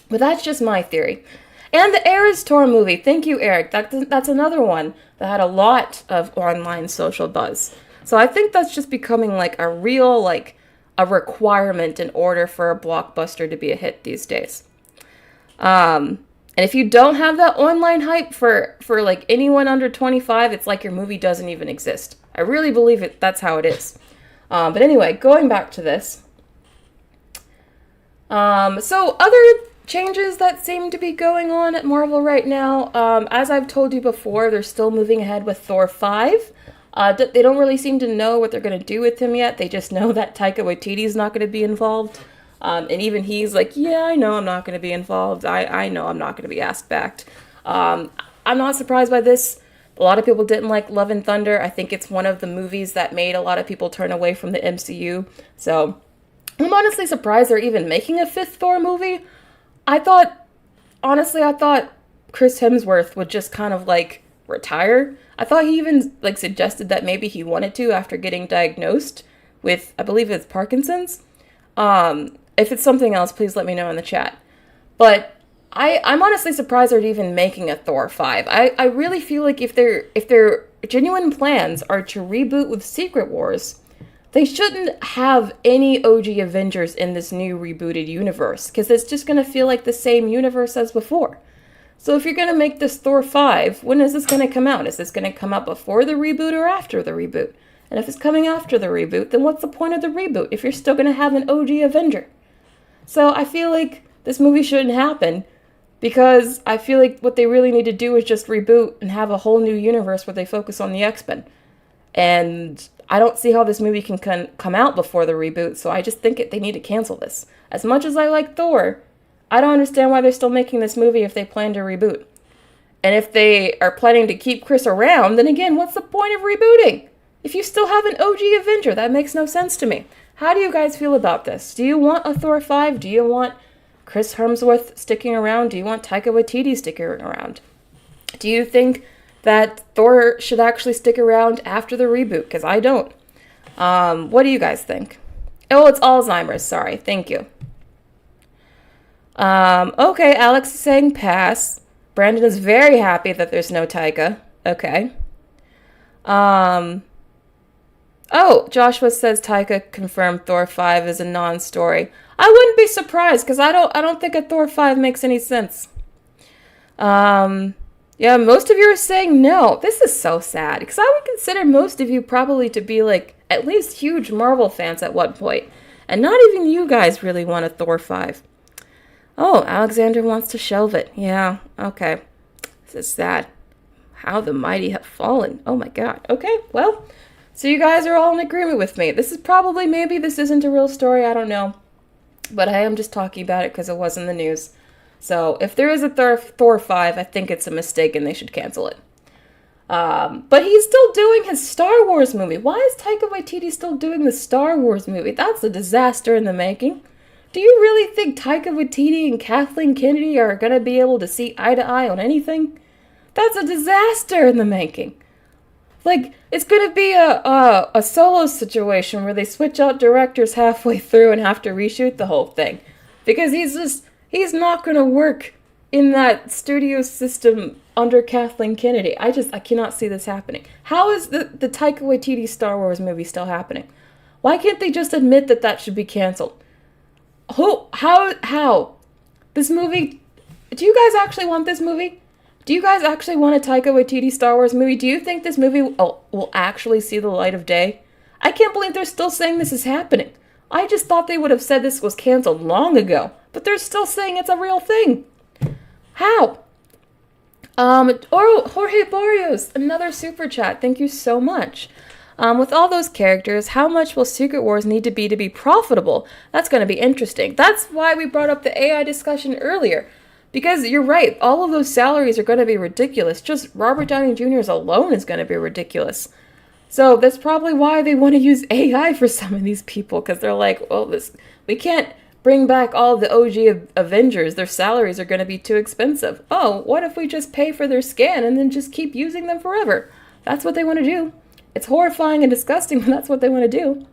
But that's just my theory. And the Eras Tour movie. Thank you, Eric. That's another one that had a lot of online social buzz. So I think that's just becoming like a real, like, a requirement in order for a blockbuster to be a hit these days. And if you don't have that online hype for like anyone under 25, it's like your movie doesn't even exist. I really believe that's how it is. But anyway, going back to this. So other changes that seem to be going on at Marvel right now, as I've told you before, they're still moving ahead with Thor 5. They don't really seem to know what they're going to do with him yet. They just know that Taika Waititi's not going to be involved. And even he's like, yeah, I know I'm not going to be involved. I know I'm not going to be asked back. I'm not surprised by this. A lot of people didn't like Love and Thunder. I think it's one of the movies that made a lot of people turn away from the MCU. So I'm honestly surprised they're even making a fifth Thor movie. I thought Chris Hemsworth would just kind of like retire. I thought he even like suggested that maybe he wanted to after getting diagnosed with, I believe it's Parkinson's. If it's something else, please let me know in the chat. But I'm honestly surprised they're even making a Thor 5. I really feel like if their genuine plans are to reboot with Secret Wars, they shouldn't have any OG Avengers in this new rebooted universe, because it's just going to feel like the same universe as before. So if you're going to make this Thor 5, when is this going to come out? Is this going to come out before the reboot or after the reboot? And if it's coming after the reboot, then what's the point of the reboot if you're still going to have an OG Avenger? So I feel like this movie shouldn't happen, because I feel like what they really need to do is just reboot and have a whole new universe where they focus on the X-Men. And I don't see how this movie can come out before the reboot, so I just think they need to cancel this. As much as I like Thor, I don't understand why they're still making this movie if they plan to reboot. And if they are planning to keep Chris around, then again, what's the point of rebooting? If you still have an OG Avenger, that makes no sense to me. How do you guys feel about this? Do you want a Thor 5? Do you want Chris Hemsworth sticking around? Do you want Taika Waititi sticking around? Do you think that Thor should actually stick around after the reboot? Because I don't. What do you guys think? Oh, it's Alzheimer's. Sorry. Thank you. Okay, Alex is saying pass. Brandon is very happy that there's no Taika. Okay. Oh, Joshua says Taika confirmed Thor 5 is a non-story. I wouldn't be surprised, because I don't think a Thor 5 makes any sense. Yeah, most of you are saying no. This is so sad, because I would consider most of you probably to be like at least huge Marvel fans at one point. And not even you guys really want a Thor 5. Oh, Alexander wants to shelve it. Yeah, okay. This is sad. How the mighty have fallen. Oh my god. Okay, well, so you guys are all in agreement with me. This is probably, maybe this isn't a real story, I don't know. But I am just talking about it because it was in the news. So if there is a Thor 5, I think it's a mistake and they should cancel it. But he's still doing his Star Wars movie. Why is Taika Waititi still doing the Star Wars movie? That's a disaster in the making. Do you really think Taika Waititi and Kathleen Kennedy are going to be able to see eye to eye on anything? That's a disaster in the making. Like, it's going to be a solo situation where they switch out directors halfway through and have to reshoot the whole thing. Because he's not going to work in that studio system under Kathleen Kennedy. I cannot see this happening. How is the Taika Waititi Star Wars movie still happening? Why can't they just admit that should be canceled? How? This movie, do you guys actually want this movie? Do you guys actually want a Taika Waititi Star Wars movie? Do you think this movie will actually see the light of day? I can't believe they're still saying this is happening. I just thought they would have said this was canceled long ago, but they're still saying it's a real thing. How? Jorge Barrios, another super chat. Thank you so much. With all those characters, how much will Secret Wars need to be profitable? That's going to be interesting. That's why we brought up the AI discussion earlier. Because you're right, all of those salaries are going to be ridiculous. Just Robert Downey Jr.'s alone is going to be ridiculous. So that's probably why they want to use AI for some of these people, because they're like, well, we can't bring back all the OG Avengers. Their salaries are going to be too expensive. Oh, what if we just pay for their scan and then just keep using them forever? That's what they want to do. It's horrifying and disgusting, but that's what they want to do.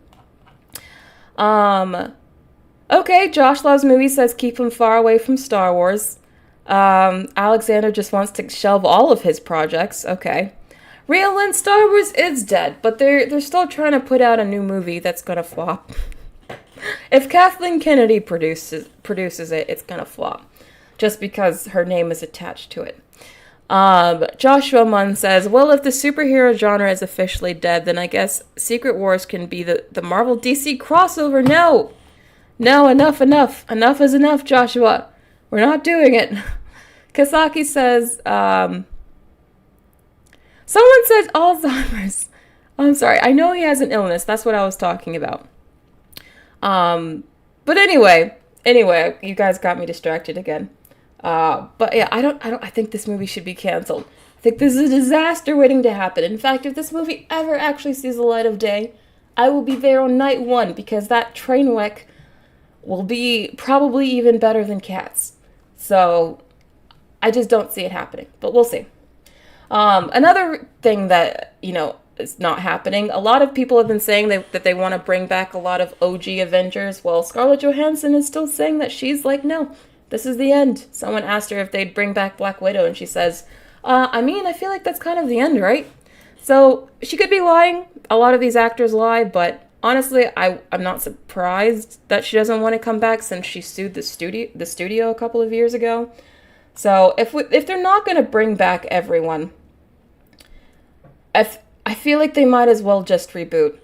Okay, Josh Loves Movies says keep him far away from Star Wars. Alexander just wants to shelve all of his projects. Okay. Real and Star Wars is dead, but they're still trying to put out a new movie that's gonna flop. If Kathleen Kennedy produces it, it's gonna flop, just because her name is attached to it. Joshua Munn says, well, if the superhero genre is officially dead, then I guess Secret Wars can be the Marvel DC crossover. No, enough is enough, Joshua. We're not doing it. Kasaki says, someone says Alzheimer's. I'm sorry. I know he has an illness. That's what I was talking about. But anyway, you guys got me distracted again. But yeah, I think this movie should be canceled. I think this is a disaster waiting to happen. In fact, if this movie ever actually sees the light of day, I will be there on night one, because that train wreck will be probably even better than Cats. So I just don't see it happening, but we'll see. Another thing that, is not happening, a lot of people have been saying that they want to bring back a lot of OG Avengers. Well, Scarlett Johansson is still saying that she's like, no, this is the end. Someone asked her if they'd bring back Black Widow, and she says, I feel like that's kind of the end, right? So she could be lying. A lot of these actors lie, but honestly, I'm not surprised that she doesn't want to come back, since she sued the studio a couple of years ago. So if they're not going to bring back everyone, I feel like they might as well just reboot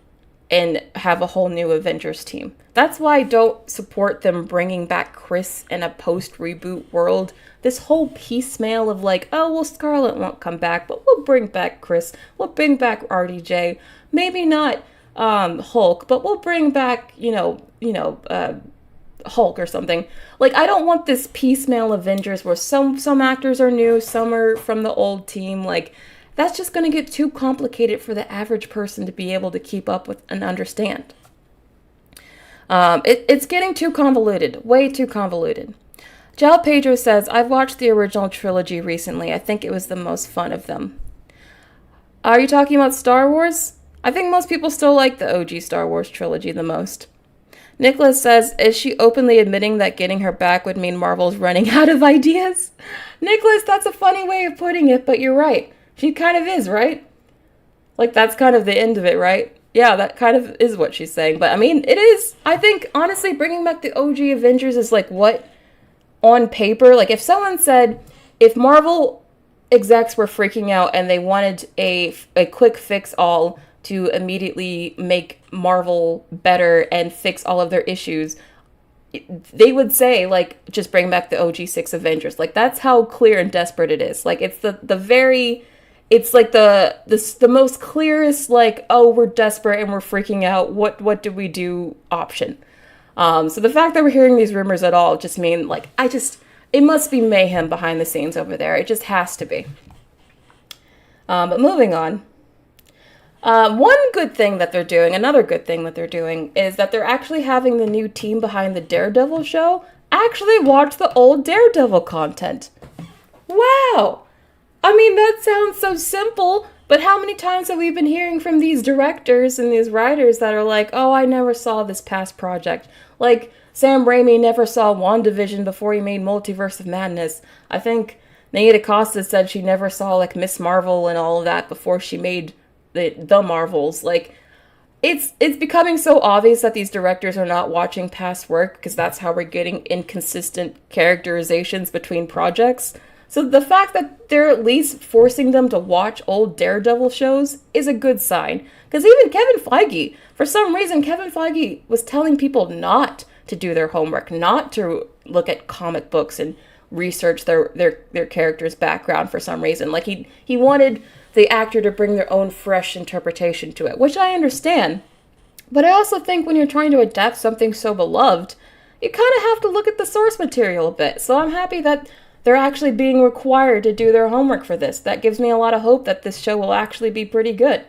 and have a whole new Avengers team. That's why I don't support them bringing back Chris in a post-reboot world. This whole piecemeal of like, oh, well, Scarlet won't come back, but we'll bring back Chris. We'll bring back RDJ. Maybe not Hulk, but we'll bring back, Hulk or something. Like, I don't want this piecemeal Avengers where some actors are new, some are from the old team. Like, that's just going to get too complicated for the average person to be able to keep up with and understand. It's getting too convoluted, way too convoluted. Jal Pedro says, I've watched the original trilogy recently. I think it was the most fun of them. Are you talking about Star Wars? I think most people still like the OG Star Wars trilogy the most. Nicholas says, is she openly admitting that getting her back would mean Marvel's running out of ideas? Nicholas, that's a funny way of putting it, but you're right. She kind of is, right? Like, that's kind of the end of it, right? Yeah, that kind of is what she's saying. But, it is. I think, honestly, bringing back the OG Avengers is, like, what, on paper, like, if someone said, if Marvel execs were freaking out and they wanted a quick fix-all to immediately make Marvel better and fix all of their issues, they would say, like, just bring back the OG 6 Avengers. Like, that's how clear and desperate it is. Like, it's it's like the most clearest, like, oh, we're desperate and we're freaking out, what do we do option. So the fact that we're hearing these rumors at all just mean, like, it must be mayhem behind the scenes over there. It just has to be. But moving on. One good thing that they're doing, another good thing that they're doing, is that they're actually having the new team behind the Daredevil show actually watch the old Daredevil content. Wow! That sounds so simple, but how many times have we been hearing from these directors and these writers that are like, oh, I never saw this past project. Like, Sam Raimi never saw WandaVision before he made Multiverse of Madness. I think Naida Costa said she never saw, like, Miss Marvel and all of that before she made the Marvels. Like, it's becoming so obvious that these directors are not watching past work, because that's how we're getting inconsistent characterizations between projects. So the fact that they're at least forcing them to watch old Daredevil shows is a good sign. Because even Kevin Feige, for some reason, Kevin Feige was telling people not to do their homework, not to look at comic books and research their character's background for some reason. Like, he wanted the actor to bring their own fresh interpretation to it, which I understand. But I also think when you're trying to adapt something so beloved, you kind of have to look at the source material a bit. So I'm happy that they're actually being required to do their homework for this. That gives me a lot of hope that this show will actually be pretty good.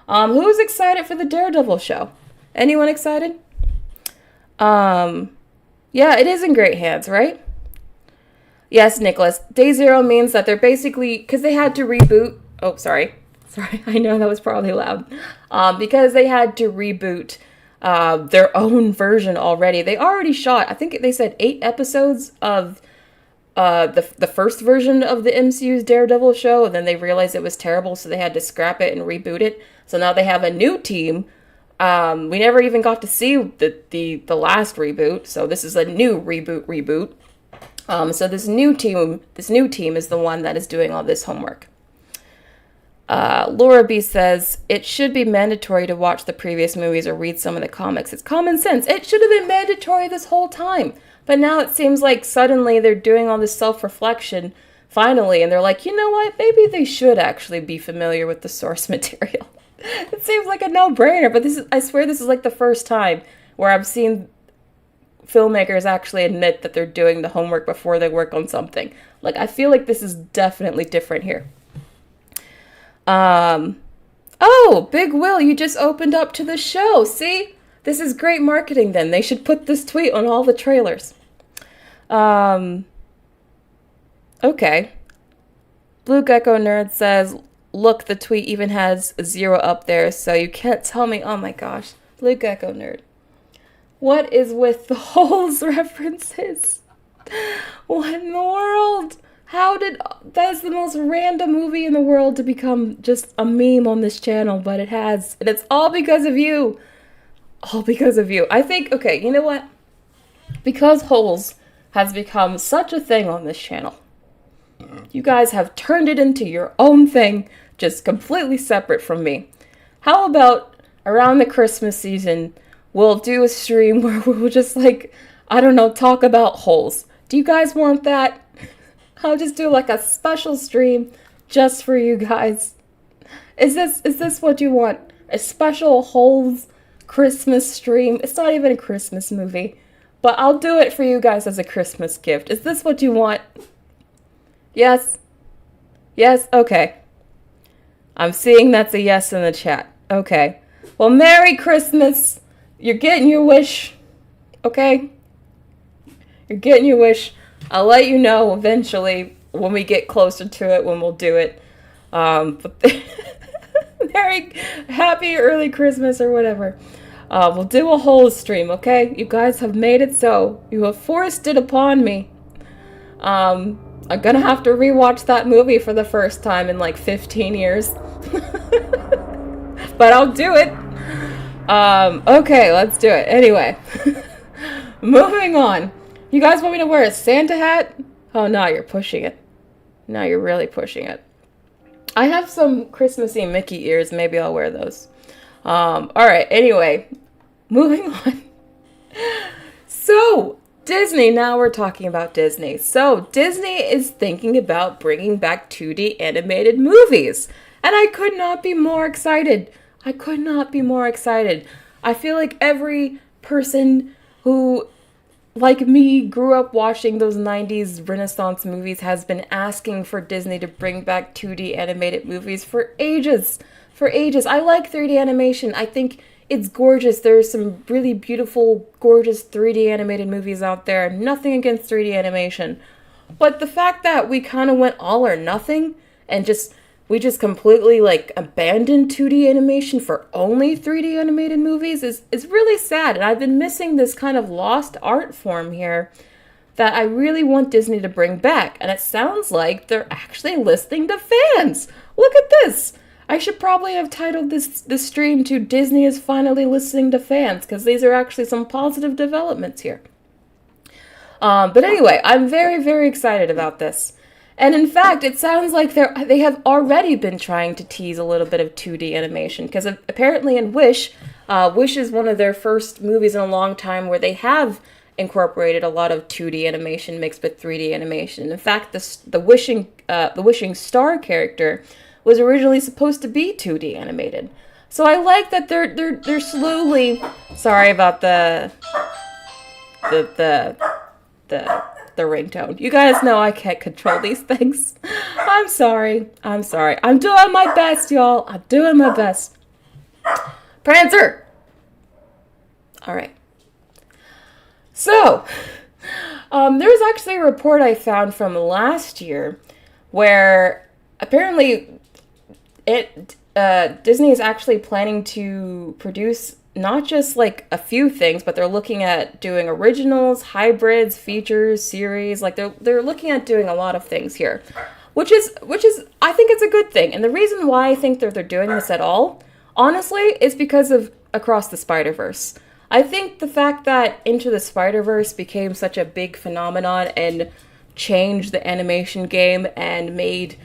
Who's excited for the Daredevil show? Anyone excited? Yeah, it is in great hands, right? Yes, Nicholas. Day zero means that they're basically, because they had to reboot. Oh, sorry. Sorry, I know that was probably loud. Because they had to reboot their own version already. They already shot, I think they said 8 episodes of the first version of the MCU's Daredevil show, and then they realized it was terrible, so they had to scrap it and reboot it. So now they have a new team. We never even got to see the last reboot, so this is a new reboot. So this new team is the one that is doing all this homework. Laura B says, it should be mandatory to watch the previous movies or read some of the comics. It's common sense. It should have been mandatory this whole time. But now it seems like suddenly they're doing all this self-reflection, finally, and they're like, you know what? Maybe they should actually be familiar with the source material. It seems like a no-brainer, but I swear this is like the first time where I've seen filmmakers actually admit that they're doing the homework before they work on something. Like, I feel like this is definitely different here. Oh, Big Will, you just opened up to the show. See? This is great marketing then. They should put this tweet on all the trailers. Okay. Blue Gecko Nerd says, look, the tweet even has a 0 up there, so you can't tell me. Oh my gosh. Blue Gecko Nerd. What is with the holes references? What in the world? That is the most random movie in the world to become just a meme on this channel, but it has. And it's all because of you. All because of you. I think, okay, you know what? Because holes has become such a thing on this channel, you guys have turned it into your own thing, just completely separate from me. How about around the Christmas season, we'll do a stream where we'll just like, I don't know, talk about holes. Do you guys want that? I'll just do like a special stream just for you guys. Is this what you want? A special holes Christmas stream? It's not even a Christmas movie, but I'll do it for you guys as a Christmas gift. Is this what you want? Yes? Yes? Okay. I'm seeing that's a yes in the chat. Okay. Well, Merry Christmas. You're getting your wish. Okay? You're getting your wish. I'll let you know eventually when we get closer to it, when we'll do it. But happy early Christmas or whatever. We'll do a whole stream, okay? You guys have made it so. You have forced it upon me. I'm gonna have to rewatch that movie for the first time in like 15 years. But I'll do it. Okay, let's do it. Anyway. Moving on. You guys want me to wear a Santa hat? Oh, no, you're pushing it. No, you're really pushing it. I have some Christmassy Mickey ears. Maybe I'll wear those. Alright, anyway. Moving on. So, Disney. Now we're talking about Disney. So, Disney is thinking about bringing back 2D animated movies. And I could not be more excited. I could not be more excited. I feel like every person who, like me, grew up watching those 90s Renaissance movies has been asking for Disney to bring back 2D animated movies for ages. For ages. I like 3D animation. I think it's gorgeous. There's some really beautiful, gorgeous 3D animated movies out there. Nothing against 3D animation. But the fact that we kind of went all or nothing and we just completely like abandoned 2D animation for only 3D animated movies is really sad. And I've been missing this kind of lost art form here that I really want Disney to bring back. And it sounds like they're actually listening to fans. Look at this. I should probably have titled this stream to Disney is finally listening to fans, because these are actually some positive developments here. But anyway, I'm very, very excited about this. And in fact, it sounds like they have already been trying to tease a little bit of 2D animation, because apparently in Wish is one of their first movies in a long time where they have incorporated a lot of 2D animation mixed with 3D animation. In fact, the wishing star character was originally supposed to be 2D animated. So I like that they're slowly. Sorry about the ringtone. You guys know I can't control these things. I'm sorry. I'm doing my best, y'all. I'm doing my best. Prancer! Alright. So, there was actually a report I found from last year where apparently Disney is actually planning to produce not just like a few things, but they're looking at doing originals, hybrids, features, series. Like they're looking at doing a lot of things here, which is I think it's a good thing. And the reason why I think that they're doing this at all, honestly, is because of Across the Spider-Verse. I think the fact that Into the Spider-Verse became such a big phenomenon and changed the animation game and made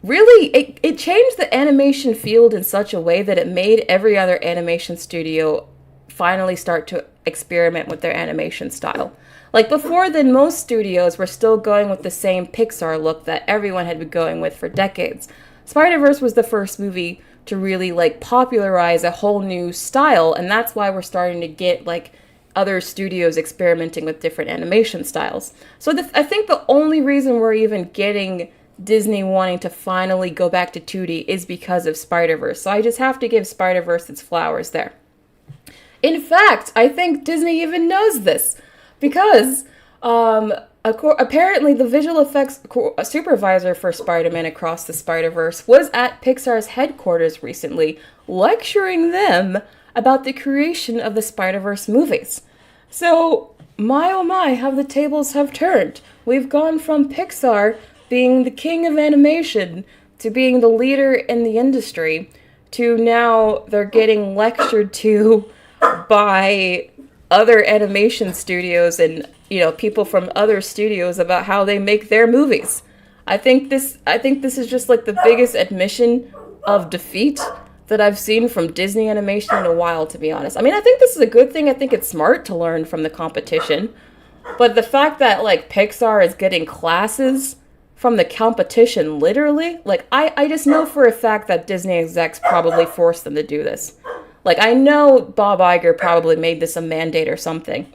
really, it changed the animation field in such a way that it made every other animation studio finally start to experiment with their animation style. Like before then, most studios were still going with the same Pixar look that everyone had been going with for decades. Spider-Verse was the first movie to really like popularize a whole new style, and that's why we're starting to get like other studios experimenting with different animation styles. So I think the only reason we're even getting Disney wanting to finally go back to 2D is because of Spider-Verse. So I just have to give Spider-Verse its flowers there. In fact, I think Disney even knows this because apparently the visual effects supervisor for Spider-Man Across the Spider-Verse was at Pixar's headquarters recently, lecturing them about the creation of the Spider-Verse movies. So, my oh my, how the tables have turned. We've gone from Pixar being the king of animation to being the leader in the industry to now they're getting lectured to by other animation studios and, you know, people from other studios about how they make their movies. I think this is just like the biggest admission of defeat that I've seen from Disney Animation in a while, to be honest. I mean, I think this is a good thing. I think it's smart to learn from the competition. But the fact that, like, Pixar is getting classes from the competition, literally, like, I just know for a fact that Disney execs probably forced them to do this. Like, I know Bob Iger probably made this a mandate or something.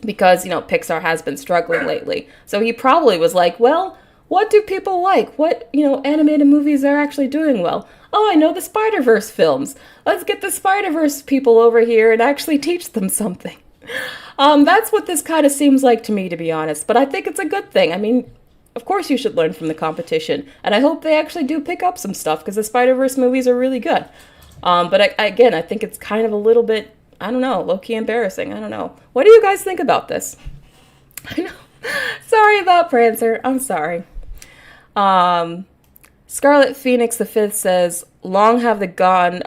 Because, you know, Pixar has been struggling lately. So he probably was like, well, what do people like? What, you know, animated movies are actually doing well? Oh, I know the Spider-Verse films. Let's get the Spider-Verse people over here and actually teach them something. That's what this kind of seems like to me, to be honest. But I think it's a good thing. I mean, of course you should learn from the competition. And I hope they actually do pick up some stuff, because the Spider-Verse movies are really good. But I think it's kind of a little bit, I don't know, low-key embarrassing. I don't know. What do you guys think about this? I know. Sorry about Prancer. I'm sorry. Scarlet Phoenix V says, long have gone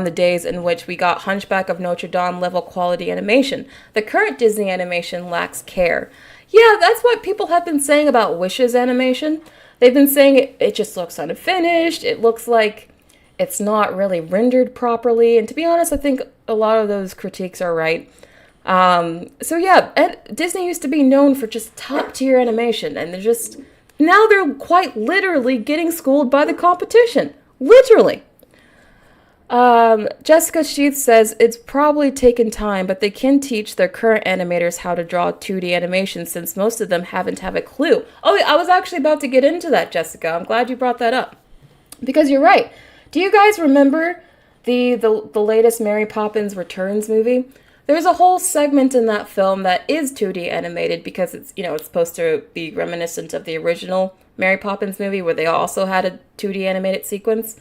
the days in which we got Hunchback of Notre Dame level quality animation. The current Disney animation lacks care. Yeah, that's what people have been saying about Wish's animation. They've been saying it just looks unfinished. It looks like it's not really rendered properly. And to be honest, I think a lot of those critiques are right. So yeah, Disney used to be known for just top tier animation, and now they're quite literally getting schooled by the competition. Literally. Jessica Sheath says, it's probably taken time, but they can teach their current animators how to draw 2D animation since most of them haven't have a clue. Oh, I was actually about to get into that, Jessica. I'm glad you brought that up. Because you're right. Do you guys remember the latest Mary Poppins Returns movie? There's a whole segment in that film that is 2D animated because it's supposed to be reminiscent of the original Mary Poppins movie where they also had a 2D animated sequence.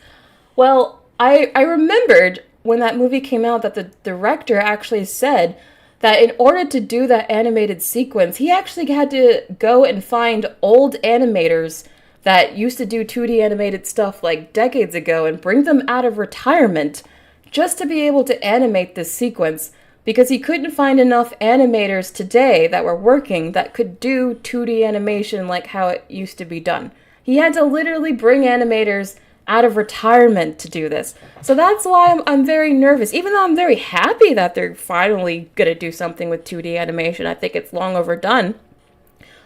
Well, I remembered when that movie came out that the director actually said that in order to do that animated sequence, he actually had to go and find old animators that used to do 2D animated stuff like decades ago and bring them out of retirement just to be able to animate this sequence, because he couldn't find enough animators today that were working that could do 2D animation like how it used to be done. He had to literally bring animators out of retirement to do this. So that's why I'm very nervous. Even though I'm very happy that they're finally going to do something with 2D animation, I think it's long overdone.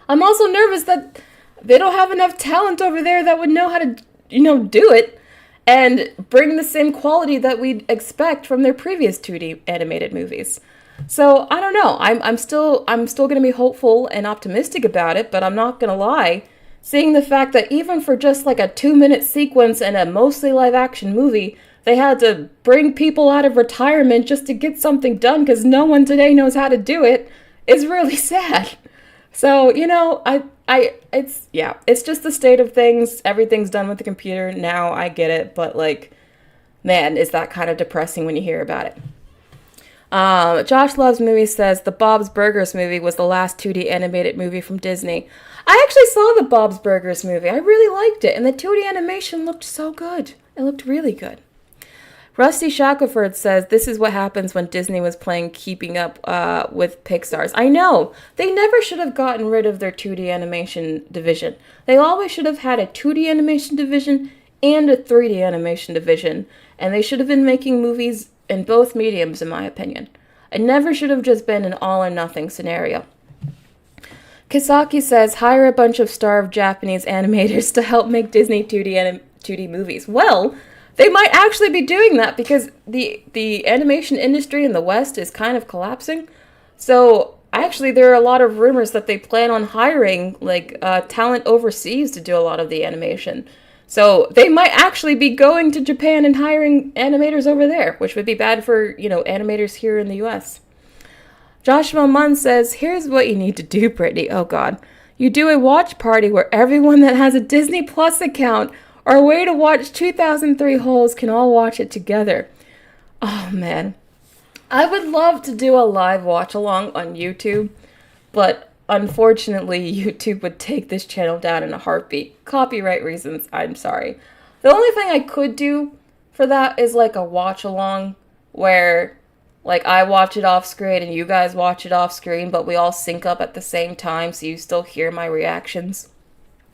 I'm also nervous that they don't have enough talent over there that would know how to, do it and bring the same quality that we'd expect from their previous 2D animated movies. So I don't know. I'm still going to be hopeful and optimistic about it, but I'm not going to lie. Seeing the fact that even for just like a 2-minute sequence in a mostly live action movie, they had to bring people out of retirement just to get something done because no one today knows how to do it, is really sad. So, it's just the state of things. Everything's done with the computer now. I get it, but like, man, is that kind of depressing when you hear about it. Josh Loves Movies says the Bob's Burgers movie was the last 2D animated movie from Disney. I actually saw the Bob's Burgers movie. I really liked it, and the 2D animation looked so good. It looked really good. Rusty Shackelford says this is what happens when Disney was playing Keeping Up with Pixar's. I know. They never should have gotten rid of their 2D animation division. They always should have had a 2D animation division and a 3D animation division. And they should have been making movies in both mediums, in my opinion. It never should have just been an all-or-nothing scenario. Kisaki says, hire a bunch of starved Japanese animators to help make Disney 2D movies. Well, they might actually be doing that because the animation industry in the West is kind of collapsing. So actually there are a lot of rumors that they plan on hiring talent overseas to do a lot of the animation. So they might actually be going to Japan and hiring animators over there, which would be bad for, animators here in the US. Joshua Munn says, here's what you need to do, Brittany. Oh God. You do a watch party where everyone that has a Disney Plus account or a way to watch 2003 Holes can all watch it together. Oh man. I would love to do a live watch along on YouTube, but unfortunately YouTube would take this channel down in a heartbeat. Copyright reasons, I'm sorry. The only thing I could do for that is like a watch along where I watch it off screen and you guys watch it off screen, but we all sync up at the same time so you still hear my reactions.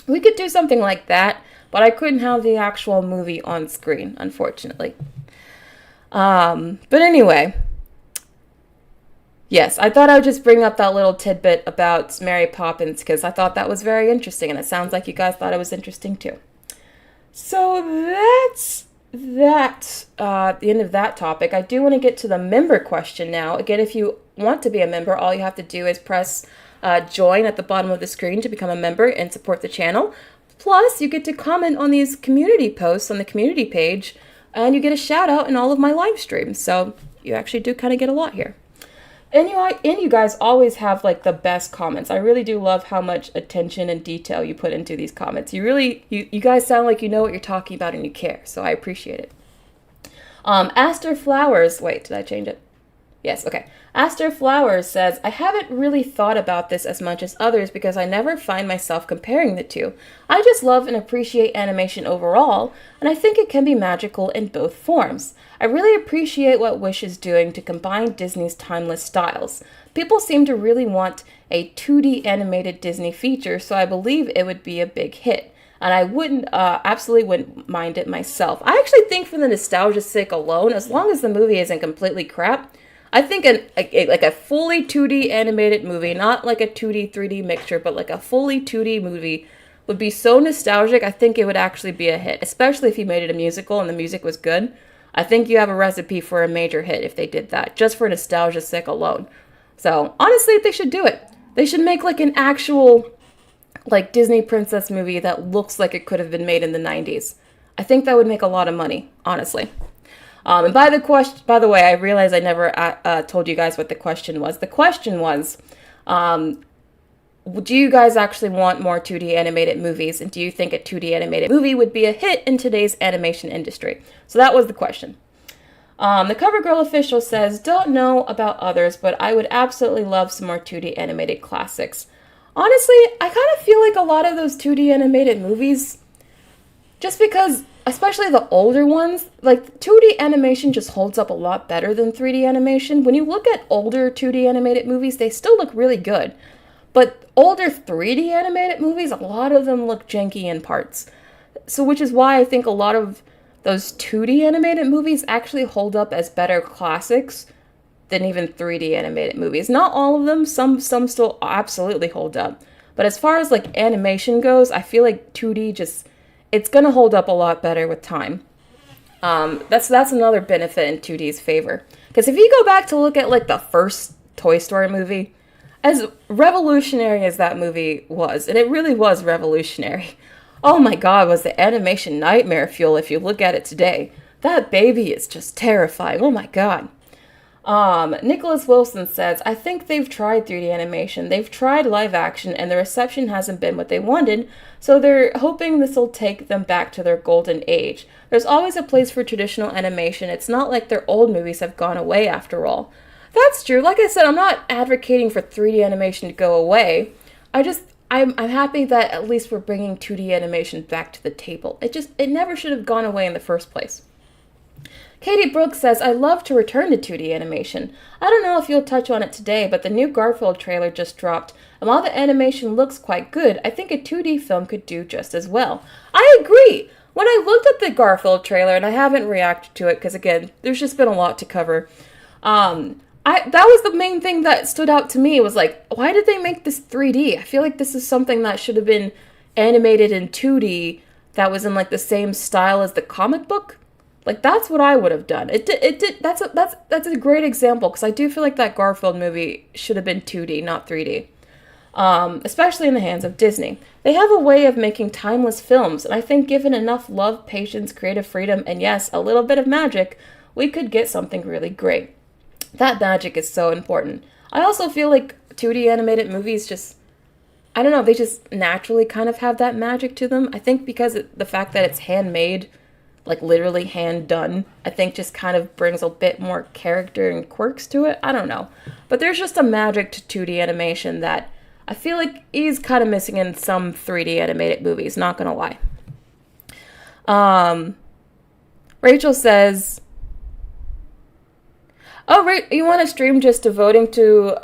We could do something like that. But I couldn't have the actual movie on screen, unfortunately. But anyway. Yes, I thought I would just bring up that little tidbit about Mary Poppins because I thought that was very interesting. And it sounds like you guys thought it was interesting too. So that's the end of that topic. I do want to get to the member question now. Again, if you want to be a member, all you have to do is press join at the bottom of the screen to become a member and support the channel. Plus, you get to comment on these community posts on the community page, and you get a shout out in all of my live streams. So you actually do kind of get a lot here. And you guys always have the best comments. I really do love how much attention and detail you put into these comments. You guys sound like you know what you're talking about and you care. So I appreciate it. Aster Flowers, wait, did I change it? Yes, okay. Aster Flowers says, I haven't really thought about this as much as others because I never find myself comparing the two. I just love and appreciate animation overall, and I think it can be magical in both forms. I really appreciate what Wish is doing to combine Disney's timeless styles. People seem to really want a 2D animated Disney feature, so I believe it would be a big hit. And I absolutely wouldn't mind it myself. I actually think for the nostalgia's sake alone, as long as the movie isn't completely crap, I think a fully 2D animated movie, not like a 2D, 3D mixture, but like a fully 2D movie would be so nostalgic, I think it would actually be a hit, especially if you made it a musical and the music was good. I think you have a recipe for a major hit if they did that, just for nostalgia's sake alone. So, honestly, they should do it. They should make an actual Disney princess movie that looks like it could have been made in the 90s. I think that would make a lot of money, honestly. And by the way, I realized I never told you guys what the question was. The question was, do you guys actually want more 2D animated movies? And do you think a 2D animated movie would be a hit in today's animation industry? So that was the question. The CoverGirl official says, don't know about others, but I would absolutely love some more 2D animated classics. Honestly, I kind of feel like a lot of those 2D animated movies, just because, especially the older ones, 2D animation just holds up a lot better than 3D animation. When you look at older 2D animated movies, they still look really good. But older 3D animated movies, a lot of them look janky in parts. So which is why I think a lot of those 2D animated movies actually hold up as better classics than even 3D animated movies. Not all of them, some still absolutely hold up. But as far as animation goes, I feel like 2D it's gonna hold up a lot better with time. That's another benefit in 2D's favor. Because if you go back to look at the first Toy Story movie, as revolutionary as that movie was, and it really was revolutionary. Oh my God, was the animation nightmare fuel if you look at it today. That baby is just terrifying. Oh my god. Nicholas Wilson says, I think they've tried 3D animation. They've tried live action, and the reception hasn't been what they wanted, so they're hoping this will take them back to their golden age. There's always a place for traditional animation. It's not like their old movies have gone away after all. That's true. Like I said, I'm not advocating for 3D animation to go away. I'm happy that at least we're bringing 2D animation back to the table. It never should have gone away in the first place. Katie Brooks says, I love to return to 2D animation. I don't know if you'll touch on it today, but the new Garfield trailer just dropped, and while the animation looks quite good, I think a 2D film could do just as well. I agree! When I looked at the Garfield trailer, and I haven't reacted to it, because again, there's just been a lot to cover, that was the main thing that stood out to me, was like, why did they make this 3D? I feel like this is something that should have been animated in 2D that was in like the same style as the comic book. Like, that's what I would have done. That's a great example, because I do feel like that Garfield movie should have been 2D, not 3D. Especially in the hands of Disney. They have a way of making timeless films, and I think given enough love, patience, creative freedom, and yes, a little bit of magic, we could get something really great. That magic is so important. I also feel like 2D animated movies just, I don't know, they just naturally kind of have that magic to them. I think because the fact that it's handmade, like literally hand done, I think just kind of brings a bit more character and quirks to it. I don't know. But there's just a magic to 2D animation that I feel like is kind of missing in some 3D animated movies, not gonna lie. Rachel says, oh, right, you want to stream just devoting to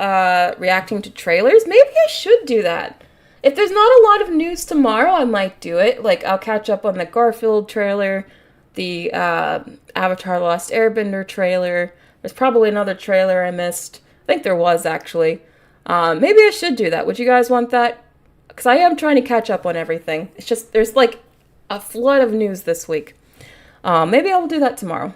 reacting to trailers? Maybe I should do that. If there's not a lot of news tomorrow, I might do it. Like, I'll catch up on the Garfield trailer, the Avatar: The Last Airbender trailer. There's probably another trailer I missed. I think there was, actually. Maybe I should do that. Would you guys want that? Because I am trying to catch up on everything. It's just, there's like a flood of news this week. Maybe I'll do that tomorrow.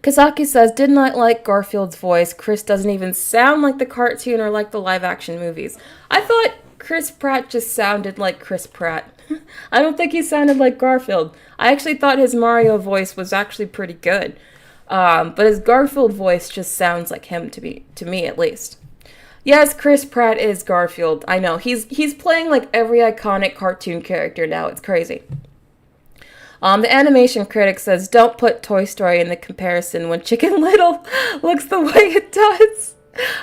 Kazaki says, did not like Garfield's voice. Chris doesn't even sound like the cartoon or like the live-action movies. I thought Chris Pratt just sounded like Chris Pratt. I don't think he sounded like Garfield. I actually thought his Mario voice was actually pretty good. But his Garfield voice just sounds like him to me at least. Yes, Chris Pratt is Garfield. I know. He's playing like every iconic cartoon character now. It's crazy. The animation critic says, don't put Toy Story in the comparison when Chicken Little looks the way it does.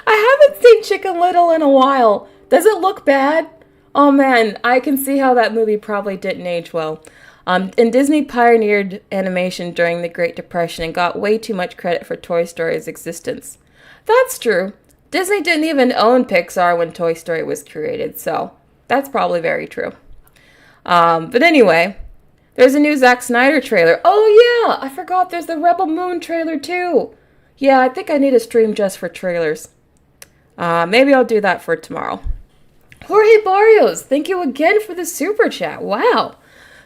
I haven't seen Chicken Little in a while. Does it look bad? Oh man, I can see how that movie probably didn't age well. And Disney pioneered animation during the Great Depression and got way too much credit for Toy Story's existence. That's true. Disney didn't even own Pixar when Toy Story was created, so that's probably very true. But anyway, there's a new Zack Snyder trailer. Oh yeah, I forgot there's the Rebel Moon trailer too. Yeah, I think I need a stream just for trailers. Maybe I'll do that for tomorrow. Jorge Barrios, thank you again for the super chat. Wow.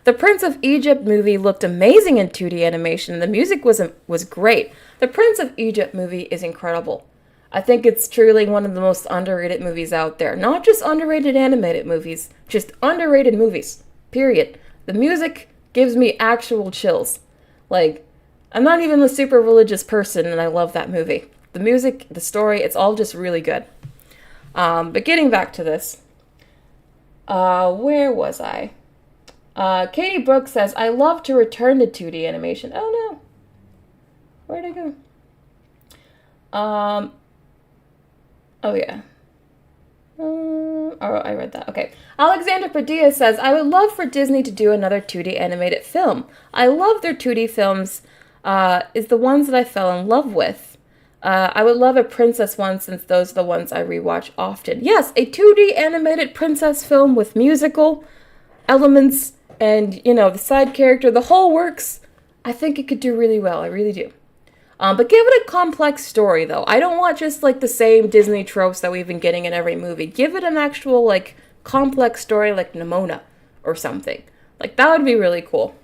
The Prince of Egypt movie looked amazing in 2D animation. The music was great. The Prince of Egypt movie is incredible. I think it's truly one of the most underrated movies out there. Not just underrated animated movies, just underrated movies. Period. The music gives me actual chills. Like, I'm not even a super religious person and I love that movie. The music, the story, it's all just really good. But getting back to this. Where was I? Katie Brooks says, I love to return to 2D animation. Oh no. Where'd I go? Oh yeah. Oh, I read that. Okay. Alexander Padilla says, I would love for Disney to do another 2D animated film. I love their 2D films, is the ones that I fell in love with. I would love a princess one since those are the ones I rewatch often. Yes, a 2D animated princess film with musical elements and, you know, the side character, the whole works. I think it could do really well. I really do. But give it a complex story, though. I don't want just, like, the same Disney tropes that we've been getting in every movie. Give it an actual, like, complex story like Nimona or something. Like, that would be really cool.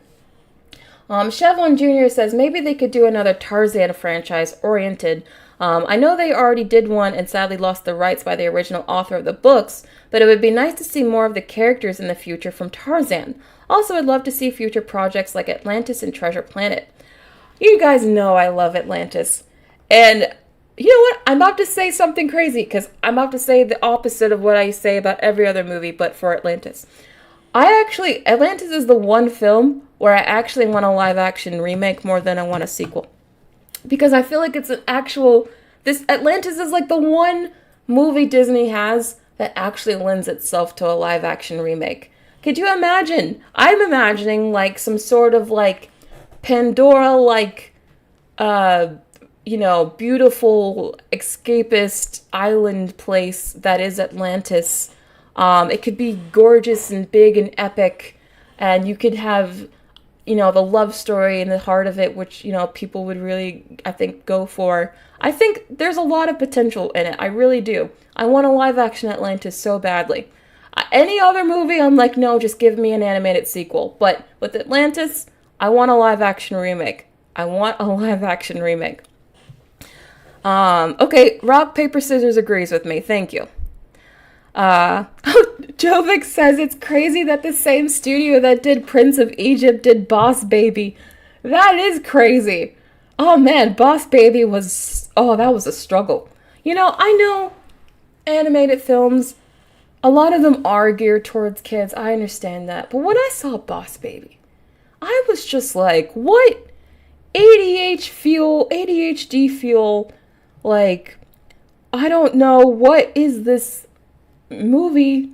Chevlon Jr. says, maybe they could do another Tarzan franchise oriented. I know they already did one and sadly lost the rights by the original author of the books, but it would be nice to see more of the characters in the future from Tarzan. Also, I'd love to see future projects like Atlantis and Treasure Planet. You guys know I love Atlantis. And you know what? I'm about to say something crazy because I'm about to say the opposite of what I say about every other movie, but for Atlantis. Atlantis is the one film where I actually want a live action remake more than I want a sequel. Because I feel like it's this Atlantis is like the one movie Disney has that actually lends itself to a live action remake. Could you imagine? I'm imagining like some sort of like Pandora like beautiful escapist island place that is Atlantis. It could be gorgeous and big and epic, and you could have, the love story in the heart of it, which, people would really, I think, go for. I think there's a lot of potential in it. I really do. I want a live action Atlantis so badly. Any other movie, I'm like, no, just give me an animated sequel. But with Atlantis, I want a live action remake. Okay, rock, paper, scissors agrees with me. Thank you. Jovic says it's crazy that the same studio that did Prince of Egypt did Boss Baby. That is crazy. Oh man, Boss Baby that was a struggle. I know animated films, a lot of them are geared towards kids. I understand that. But when I saw Boss Baby, I was just like, what? ADHD fuel, like, I don't know, what is this movie?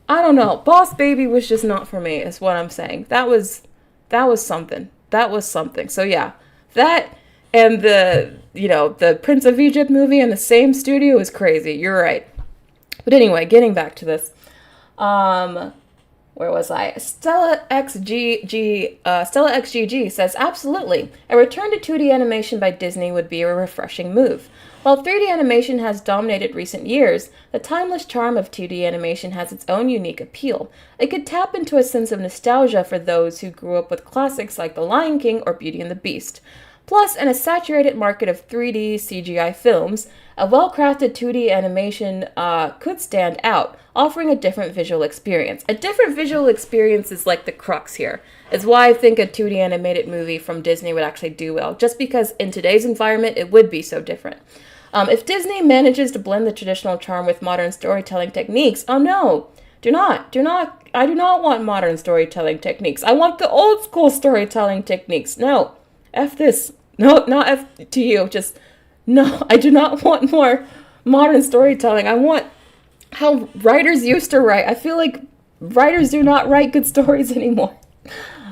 I don't know. Boss Baby was just not for me, is what I'm saying. That was something. So yeah, that and the Prince of Egypt movie in the same studio is crazy. You're right. But anyway, getting back to this. Where was I? Stella XGG says, absolutely. A return to 2D animation by Disney would be a refreshing move. While 3D animation has dominated recent years, the timeless charm of 2D animation has its own unique appeal. It could tap into a sense of nostalgia for those who grew up with classics like The Lion King or Beauty and the Beast. Plus, in a saturated market of 3D CGI films, a well-crafted 2D animation could stand out, offering a different visual experience. A different visual experience is like the crux here. It's why I think a 2D animated movie from Disney would actually do well, just because in today's environment, it would be so different. If Disney manages to blend the traditional charm with modern storytelling techniques, oh no, I do not want modern storytelling techniques. I want the old school storytelling techniques. No, F this. No, not F to you. Just, no, I do not want more modern storytelling. I want how writers used to write. I feel like writers do not write good stories anymore.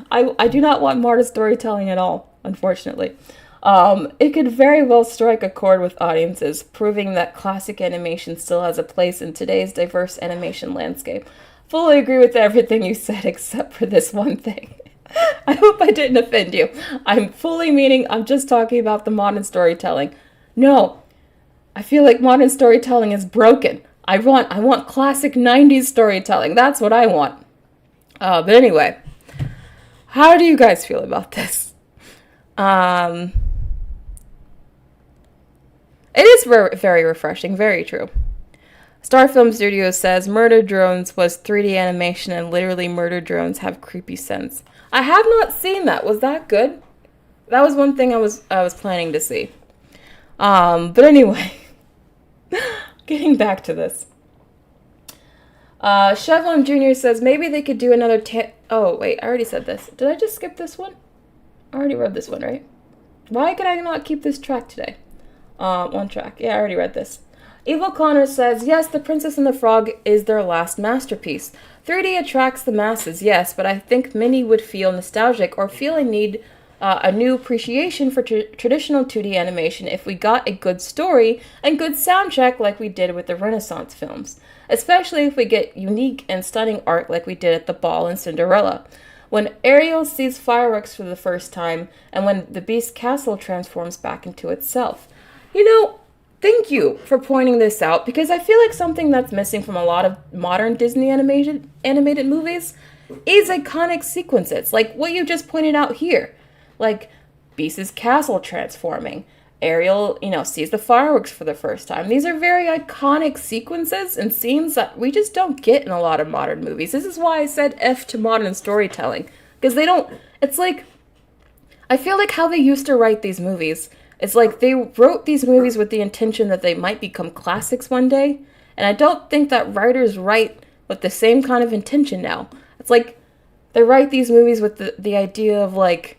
I do not want modern storytelling at all, unfortunately. It could very well strike a chord with audiences, proving that classic animation still has a place in today's diverse animation landscape. Fully agree with everything you said except for this one thing. I hope I didn't offend you. I'm just talking about the modern storytelling. No, I feel like modern storytelling is broken. I want classic 90s storytelling. That's what I want. But anyway, how do you guys feel about this? It is very refreshing. Very true. Star Film Studios says Murder Drones was 3D animation and literally murder drones have creepy sense. I have not seen that. Was that good? That was one thing I was planning to see. But anyway, getting back to this. Chevlon Jr. says maybe they could do another oh, wait, I already said this. Did I just skip this one? I already read this one, right? Why could I not keep this track today? One track. Yeah, I already read this. Evil Connor says, yes, The Princess and the Frog is their last masterpiece. 3D attracts the masses, yes, but I think many would feel nostalgic or feel a need a new appreciation for traditional 2D animation if we got a good story and good soundtrack like we did with the Renaissance films, especially if we get unique and stunning art like we did at The Ball and Cinderella. When Ariel sees fireworks for the first time, and when the Beast Castle transforms back into itself. Thank you for pointing this out, because I feel like something that's missing from a lot of modern Disney animated movies is iconic sequences, like what you just pointed out here. Like Beast's castle transforming. Ariel, sees the fireworks for the first time. These are very iconic sequences and scenes that we just don't get in a lot of modern movies. This is why I said F to modern storytelling. Because it's like, I feel like how they used to write these movies, it's like they wrote these movies with the intention that they might become classics one day, and I don't think that writers write with the same kind of intention now. It's like they write these movies with the idea of like,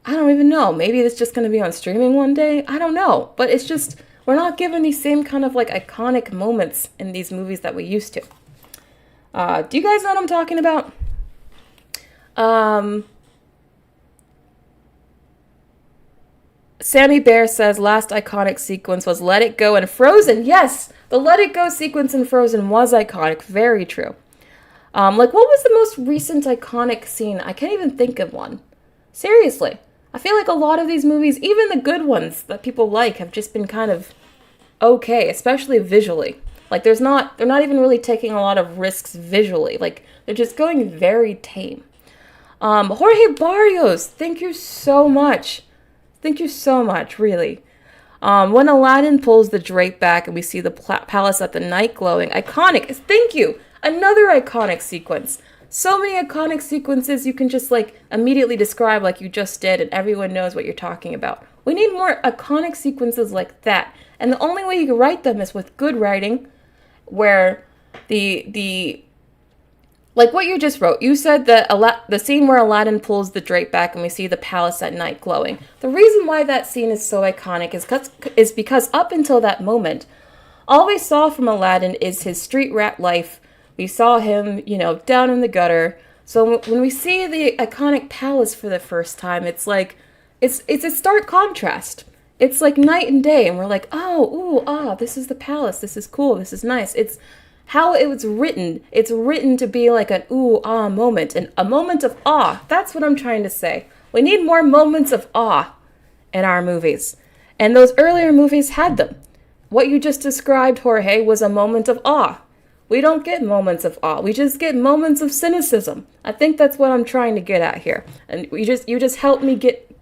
I don't even know, maybe it's just going to be on streaming one day, I don't know, but it's just, we're not given these same kind of like iconic moments in these movies that we used to. Do you guys know what I'm talking about? Sammy Bear says last iconic sequence was Let It Go in Frozen. Yes, the Let It Go sequence in Frozen was iconic. Very true. Like, what was the most recent iconic scene? I can't even think of one. Seriously. I feel like a lot of these movies, even the good ones that people like, have just been kind of okay, especially visually. Like, they're not even really taking a lot of risks visually. Like, they're just going very tame. Jorge Barrios, thank you so much. Thank you so much, really. When Aladdin pulls the drape back and we see the palace at the night glowing, iconic. Thank you. Another iconic sequence. So many iconic sequences you can just like immediately describe like you just did and everyone knows what you're talking about. We need more iconic sequences like that. And the only way you can write them is with good writing where the like what you just wrote. You said that the scene where Aladdin pulls the drape back and we see the palace at night glowing. The reason why that scene is so iconic is because up until that moment, all we saw from Aladdin is his street rat life. We saw him, down in the gutter. So when we see the iconic palace for the first time, it's like, it's a stark contrast. It's like night and day. And we're like, this is the palace. This is cool. This is nice. It's how it was written. It's written to be like an moment, and a moment of awe. That's what I'm trying to say. We need more moments of awe in our movies. And those earlier movies had them. What you just described, Jorge, was a moment of awe. We don't get moments of awe. We just get moments of cynicism. I think that's what I'm trying to get at here. And you just helped me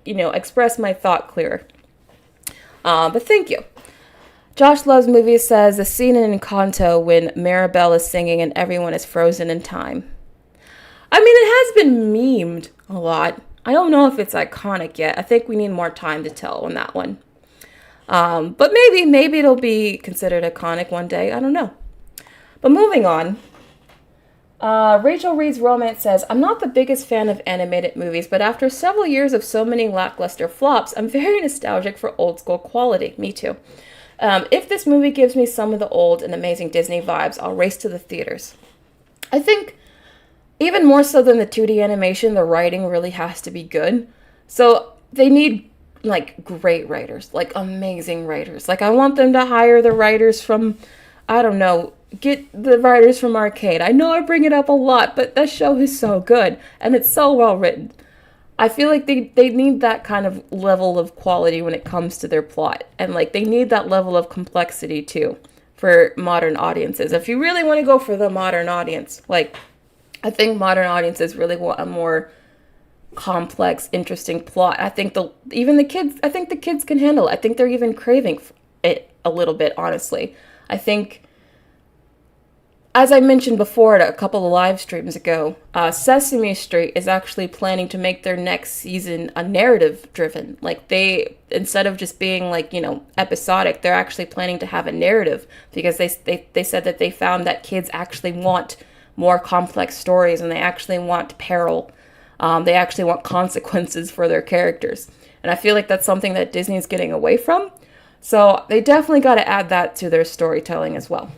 express my thought clearer. But thank you. Josh Loves Movies says the scene in Encanto when Maribel is singing and everyone is frozen in time. I mean, it has been memed a lot. I don't know if it's iconic yet. I think we need more time to tell on that one. But maybe it'll be considered iconic one day. I don't know. But moving on. Rachel Reed's Romance says, I'm not the biggest fan of animated movies, but after several years of so many lackluster flops, I'm very nostalgic for old school quality. Me too. If this movie gives me some of the old and amazing Disney vibes, I'll race to the theaters. I think even more so than the 2D animation, the writing really has to be good. So they need like great writers, like amazing writers. Like I want them to hire the writers from, I don't know, get the writers from Arcade. I know I bring it up a lot, but that show is so good and it's so well written. I feel like they need that kind of level of quality when it comes to their plot. And like they need that level of complexity too for modern audiences. If you really want to go for the modern audience, like I think modern audiences really want a more complex, interesting plot. I think the kids can handle it. I think they're even craving it a little bit, honestly. I think, as I mentioned before at a couple of live streams ago, Sesame Street is actually planning to make their next season a narrative driven. Like they, instead of just being like, episodic, they're actually planning to have a narrative because they said that they found that kids actually want more complex stories and they actually want peril. They actually want consequences for their characters. And I feel like that's something that Disney's getting away from. So they definitely got to add that to their storytelling as well.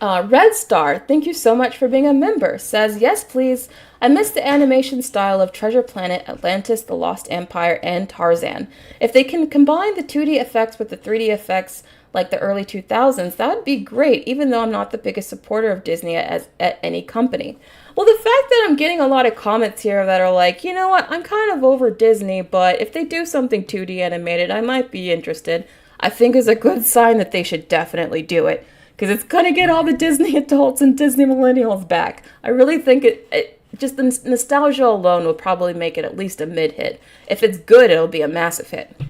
Red Star, thank you so much for being a member, says, yes, please. I miss the animation style of Treasure Planet, Atlantis, The Lost Empire, and Tarzan. If they can combine the 2D effects with the 3D effects like the early 2000s, that would be great, even though I'm not the biggest supporter of Disney at any company. Well, the fact that I'm getting a lot of comments here that are like, you know what, I'm kind of over Disney, but if they do something 2D animated, I might be interested, I think is a good sign that they should definitely do it. Because it's going to get all the Disney adults and Disney millennials back. I really think it just the nostalgia alone will probably make it at least a mid-hit. If it's good, it'll be a massive hit.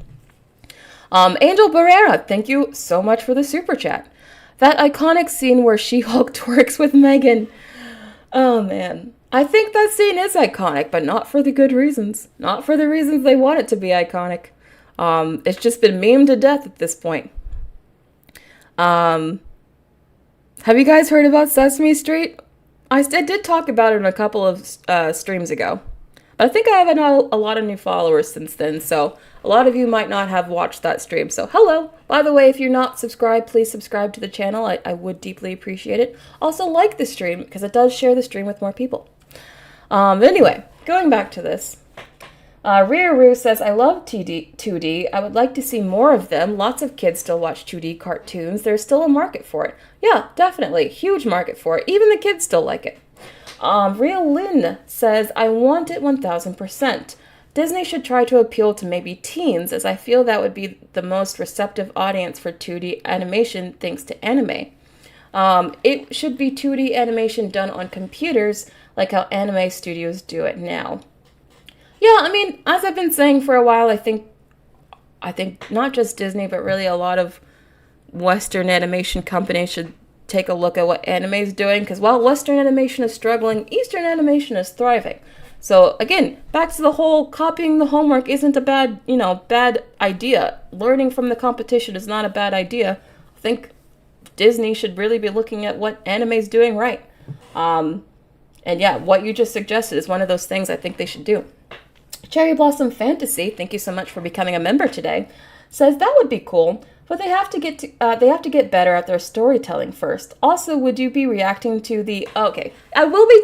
Angel Barrera, thank you so much for the super chat. That iconic scene where She-Hulk twerks with Megan. Oh, man. I think that scene is iconic, but not for the good reasons. Not for the reasons they want it to be iconic. It's just been memed to death at this point. Have you guys heard about Sesame Street? I did talk about it in a couple of streams ago. But I think I have a lot of new followers since then, so a lot of you might not have watched that stream. So hello! By the way, if you're not subscribed, please subscribe to the channel. I would deeply appreciate it. Also like the stream, because it does share the stream with more people. Anyway, going back to this. Roo says, I love 2D. I would like to see more of them. Lots of kids still watch 2D cartoons. There's still a market for it. Yeah, definitely. Huge market for it. Even the kids still like it. Real Lynn says, I want it 1000%. Disney should try to appeal to maybe teens, as I feel that would be the most receptive audience for 2D animation thanks to anime. It should be 2D animation done on computers, like how anime studios do it now. Yeah, I mean, as I've been saying for a while, I think not just Disney, but really a lot of Western animation companies should take a look at what anime is doing, because while Western animation is struggling, Eastern animation is thriving. So again, back to the whole copying the homework isn't a bad idea. Learning from the competition is not a bad idea. I think Disney should really be looking at what anime is doing right. And yeah, what you just suggested is one of those things I think they should do. Cherry Blossom Fantasy, thank you so much for becoming a member today, says that would be cool, but they have to get better at their storytelling first. Also, would you be reacting to the... Okay, I will be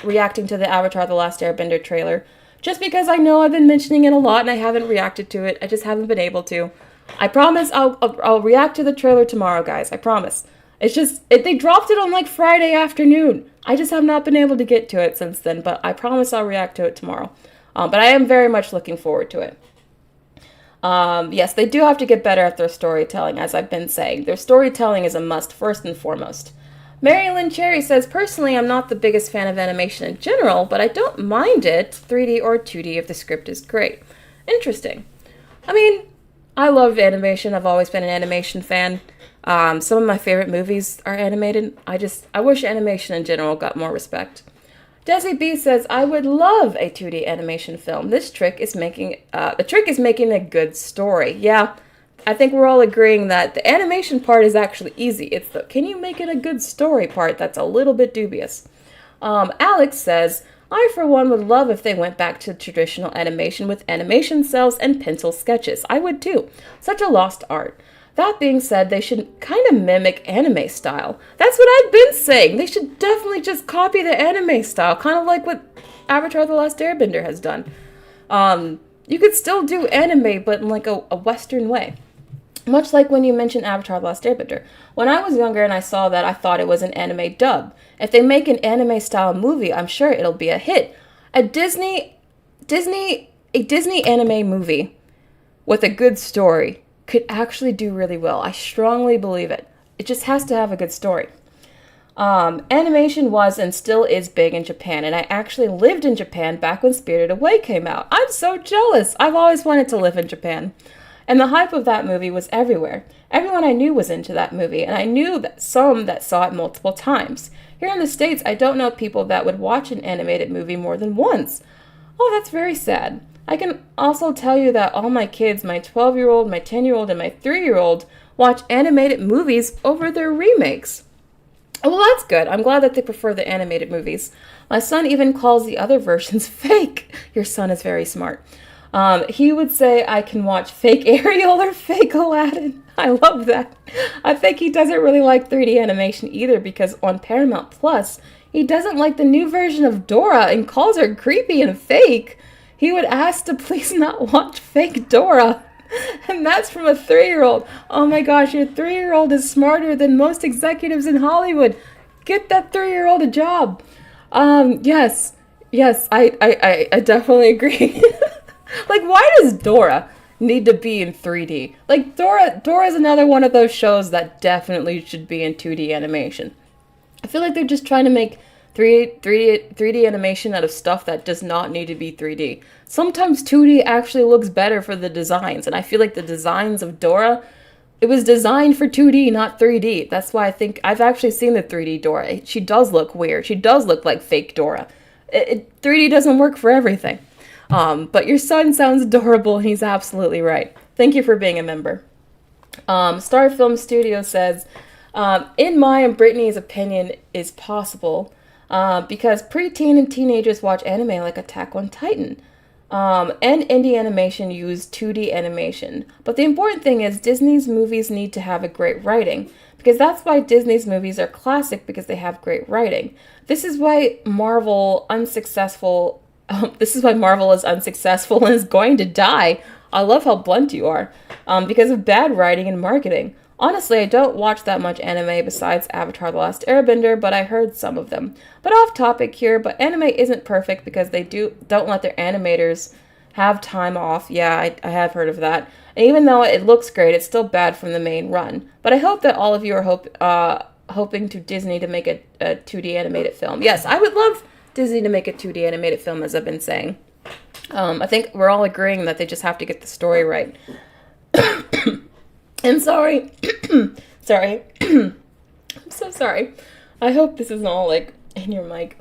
reacting to the Avatar: The Last Airbender trailer, just because I know I've been mentioning it a lot and I haven't reacted to it. I just haven't been able to. I promise I'll react to the trailer tomorrow, guys. I promise. It's just... they dropped it on like Friday afternoon. I just have not been able to get to it since then, but I promise I'll react to it tomorrow. But I am very much looking forward to it. Yes, they do have to get better at their storytelling, as I've been saying. Their storytelling is a must, first and foremost. Mary Lynn Cherry says, personally, I'm not the biggest fan of animation in general, but I don't mind it, 3D or 2D, if the script is great. Interesting. I mean, I love animation. I've always been an animation fan. Some of my favorite movies are animated. I wish animation in general got more respect. Desi B says, I would love a 2D animation film. The trick is making a good story. Yeah, I think we're all agreeing that the animation part is actually easy. It's the can you make it a good story part that's a little bit dubious. Alex says, I for one would love if they went back to traditional animation with animation cells and pencil sketches. I would too. Such a lost art. That being said, they should kind of mimic anime style. That's what I've been saying. They should definitely just copy the anime style, kind of like what Avatar: The Last Airbender has done. You could still do anime, but in like a Western way. Much like when you mentioned Avatar: The Last Airbender. When I was younger and I saw that, I thought it was an anime dub. If they make an anime style movie, I'm sure it'll be a hit. A Disney anime movie with a good story could actually do really well. I strongly believe it. It just has to have a good story. Animation was and still is big in Japan, and I actually lived in Japan back when Spirited Away came out. I'm so jealous. I've always wanted to live in Japan. And the hype of that movie was everywhere. Everyone I knew was into that movie, and I knew that some that saw it multiple times. Here in the States, I don't know people that would watch an animated movie more than once. Oh, that's very sad. I can also tell you that all my kids, my 12-year-old, my 10-year-old, and my 3-year-old, watch animated movies over their remakes. Oh, well, that's good. I'm glad that they prefer the animated movies. My son even calls the other versions fake. Your son is very smart. He would say I can watch fake Ariel or fake Aladdin. I love that. I think he doesn't really like 3D animation either, because on Paramount Plus, he doesn't like the new version of Dora and calls her creepy and fake. He would ask to please not watch fake Dora. And that's from a 3-year-old. Oh my gosh, your 3-year-old is smarter than most executives in Hollywood. Get that 3-year-old a job. Yes, I definitely agree. Like, why does Dora need to be in 3D? Like, Dora's another one of those shows that definitely should be in 2D animation. I feel like they're just trying to make 3D animation out of stuff that does not need to be 3D. Sometimes 2D actually looks better for the designs, and I feel like the designs of Dora It was designed for 2D, not 3D. That's why I think I've actually seen the 3D Dora. She does look weird. She does look like fake Dora. 3D doesn't work for everything. But your son sounds adorable, and he's absolutely right. Thank you for being a member. Star Film Studio says, in my and Brittany's opinion, is possible because preteen and teenagers watch anime like Attack on Titan. And indie animation use 2D animation. But the important thing is Disney's movies need to have a great writing. Because that's why Disney's movies are classic, because they have great writing. This is why Marvel is unsuccessful and is going to die. I love how blunt you are. Because of bad writing and marketing. Honestly, I don't watch that much anime besides Avatar: The Last Airbender, but I heard some of them. But off topic here, but anime isn't perfect because they don't let their animators have time off. Yeah, I have heard of that. And even though it looks great, it's still bad from the main run. But I hope that all of you are hoping to Disney to make a 2D animated film. Yes, I would love Disney to make a 2D animated film, as I've been saying. I think we're all agreeing that they just have to get the story right. I'm sorry. Sorry. I'm so sorry. I hope this isn't all, like, in your mic.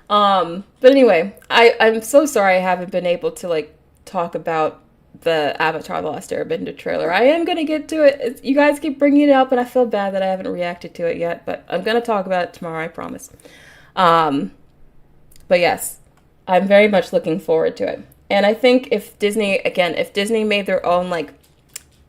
But anyway, I'm so sorry I haven't been able to, like, talk about the Avatar: The Last Airbender trailer. I am going to get to it. You guys keep bringing it up, and I feel bad that I haven't reacted to it yet, but I'm going to talk about it tomorrow, I promise. But yes, I'm very much looking forward to it. And I think if Disney made their own, like,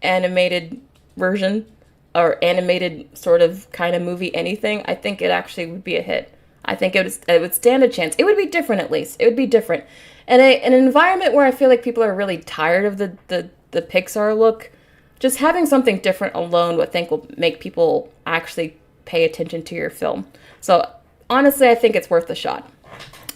animated version or animated sort of kind of movie anything, I think it actually would be a hit. I think it would stand a chance. It would be different, at least. It would be different. And an environment where I feel like people are really tired of the Pixar look, just having something different alone I think will make people actually pay attention to your film. So honestly, I think it's worth a shot.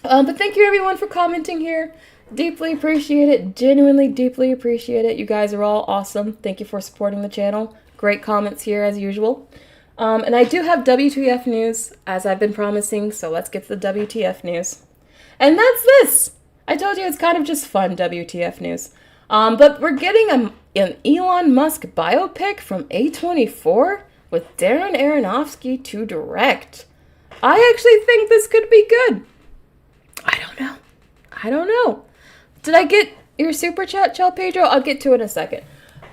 But thank you everyone for commenting here. Deeply appreciate it. Genuinely deeply appreciate it. You guys are all awesome. Thank you for supporting the channel. Great comments here as usual. And I do have WTF news, as I've been promising, so let's get to the WTF news. And that's this! I told you it's kind of just fun WTF news. But we're getting an Elon Musk biopic from A24 with Darren Aronofsky to direct. I actually think this could be good. I don't know. Did I get your super chat, Chel Pedro? I'll get to it in a second.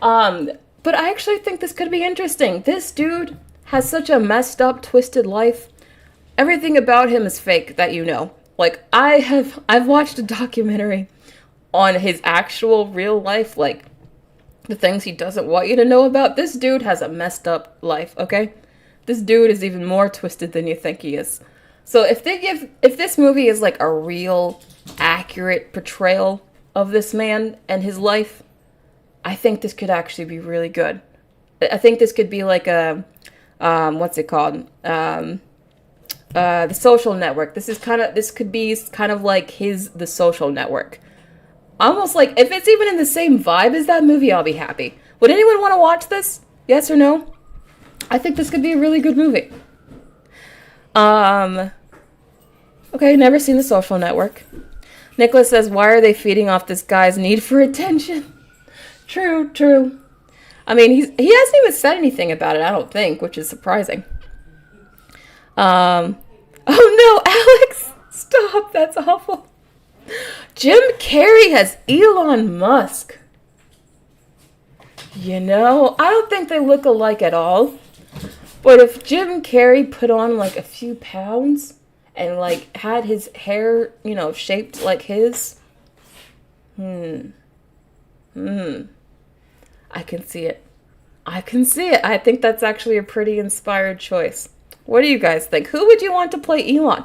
But I actually think this could be interesting. This dude has such a messed up, twisted life. Everything about him is fake that you know. Like, I've watched a documentary on his actual real life, like, the things he doesn't want you to know about. This dude has a messed up life, okay? This dude is even more twisted than you think he is. So if this movie is like a real, accurate portrayal of this man and his life, I think this could actually be really good. I think this could be like a, what's it called? The Social Network. This could be kind of like The Social Network. Almost like, if it's even in the same vibe as that movie, I'll be happy. Would anyone want to watch this? Yes or no? I think this could be a really good movie. Okay, never seen The Social Network. Nicholas says, why are they feeding off this guy's need for attention? True. I mean, he hasn't even said anything about it, I don't think, which is surprising. Oh no, Alex! Stop, that's awful. Jim Carrey has Elon Musk. You know, I don't think they look alike at all. But if Jim Carrey put on like a few pounds and like had his hair, you know, shaped like his, I can see it. I think that's actually a pretty inspired choice. What do you guys think? Who would you want to play Elon?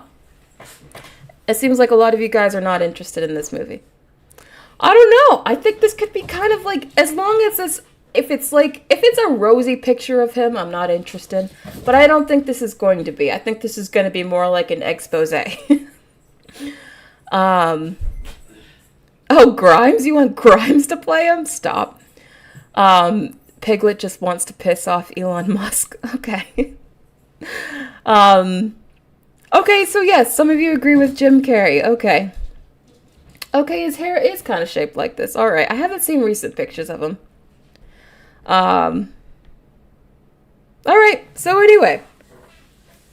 It seems like a lot of you guys are not interested in this movie. I don't know. I think this could be kind of like, as long as this, if it's a rosy picture of him, I'm not interested. But I don't think this is going to be. I think this is going to be more like an expose. Oh, Grimes? You want Grimes to play him? Stop. Piglet just wants to piss off Elon Musk. Okay. Okay, so yes, some of you agree with Jim Carrey. Okay, his hair is kind of shaped like this. All right, I haven't seen recent pictures of him. All right. So anyway,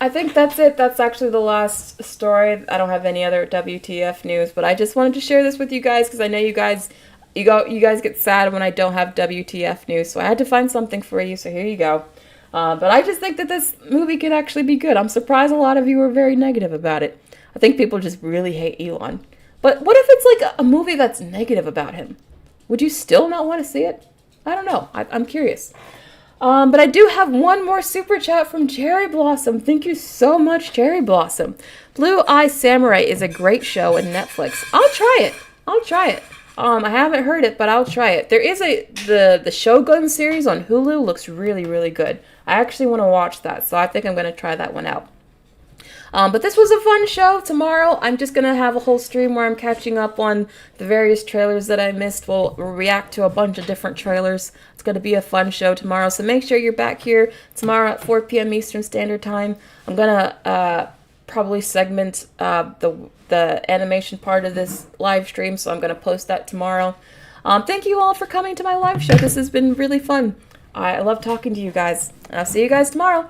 I think that's it. That's actually the last story. I don't have any other WTF news, but I just wanted to share this with you guys because I know you guys get sad when I don't have WTF news, so I had to find something for you. So here you go. But I just think that this movie could actually be good. I'm surprised a lot of you were very negative about it. I think people just really hate Elon. But what if it's like a movie that's negative about him? Would you still not want to see it? I don't know. I'm curious. But I do have one more super chat from Cherry Blossom. Thank you so much, Cherry Blossom. Blue Eye Samurai is a great show on Netflix. I'll try it. I haven't heard it, but I'll try it. There is the Shogun series on Hulu looks really, really good. I actually want to watch that, so I think I'm going to try that one out. But this was a fun show. Tomorrow, I'm just going to have a whole stream where I'm catching up on the various trailers that I missed. We'll react to a bunch of different trailers. It's going to be a fun show tomorrow, so make sure you're back here tomorrow at 4 p.m. Eastern Standard Time. I'm going to probably segment the animation part of this live stream, so I'm going to post that tomorrow. Thank you all for coming to my live show. This has been really fun. I love talking to you guys. I'll see you guys tomorrow.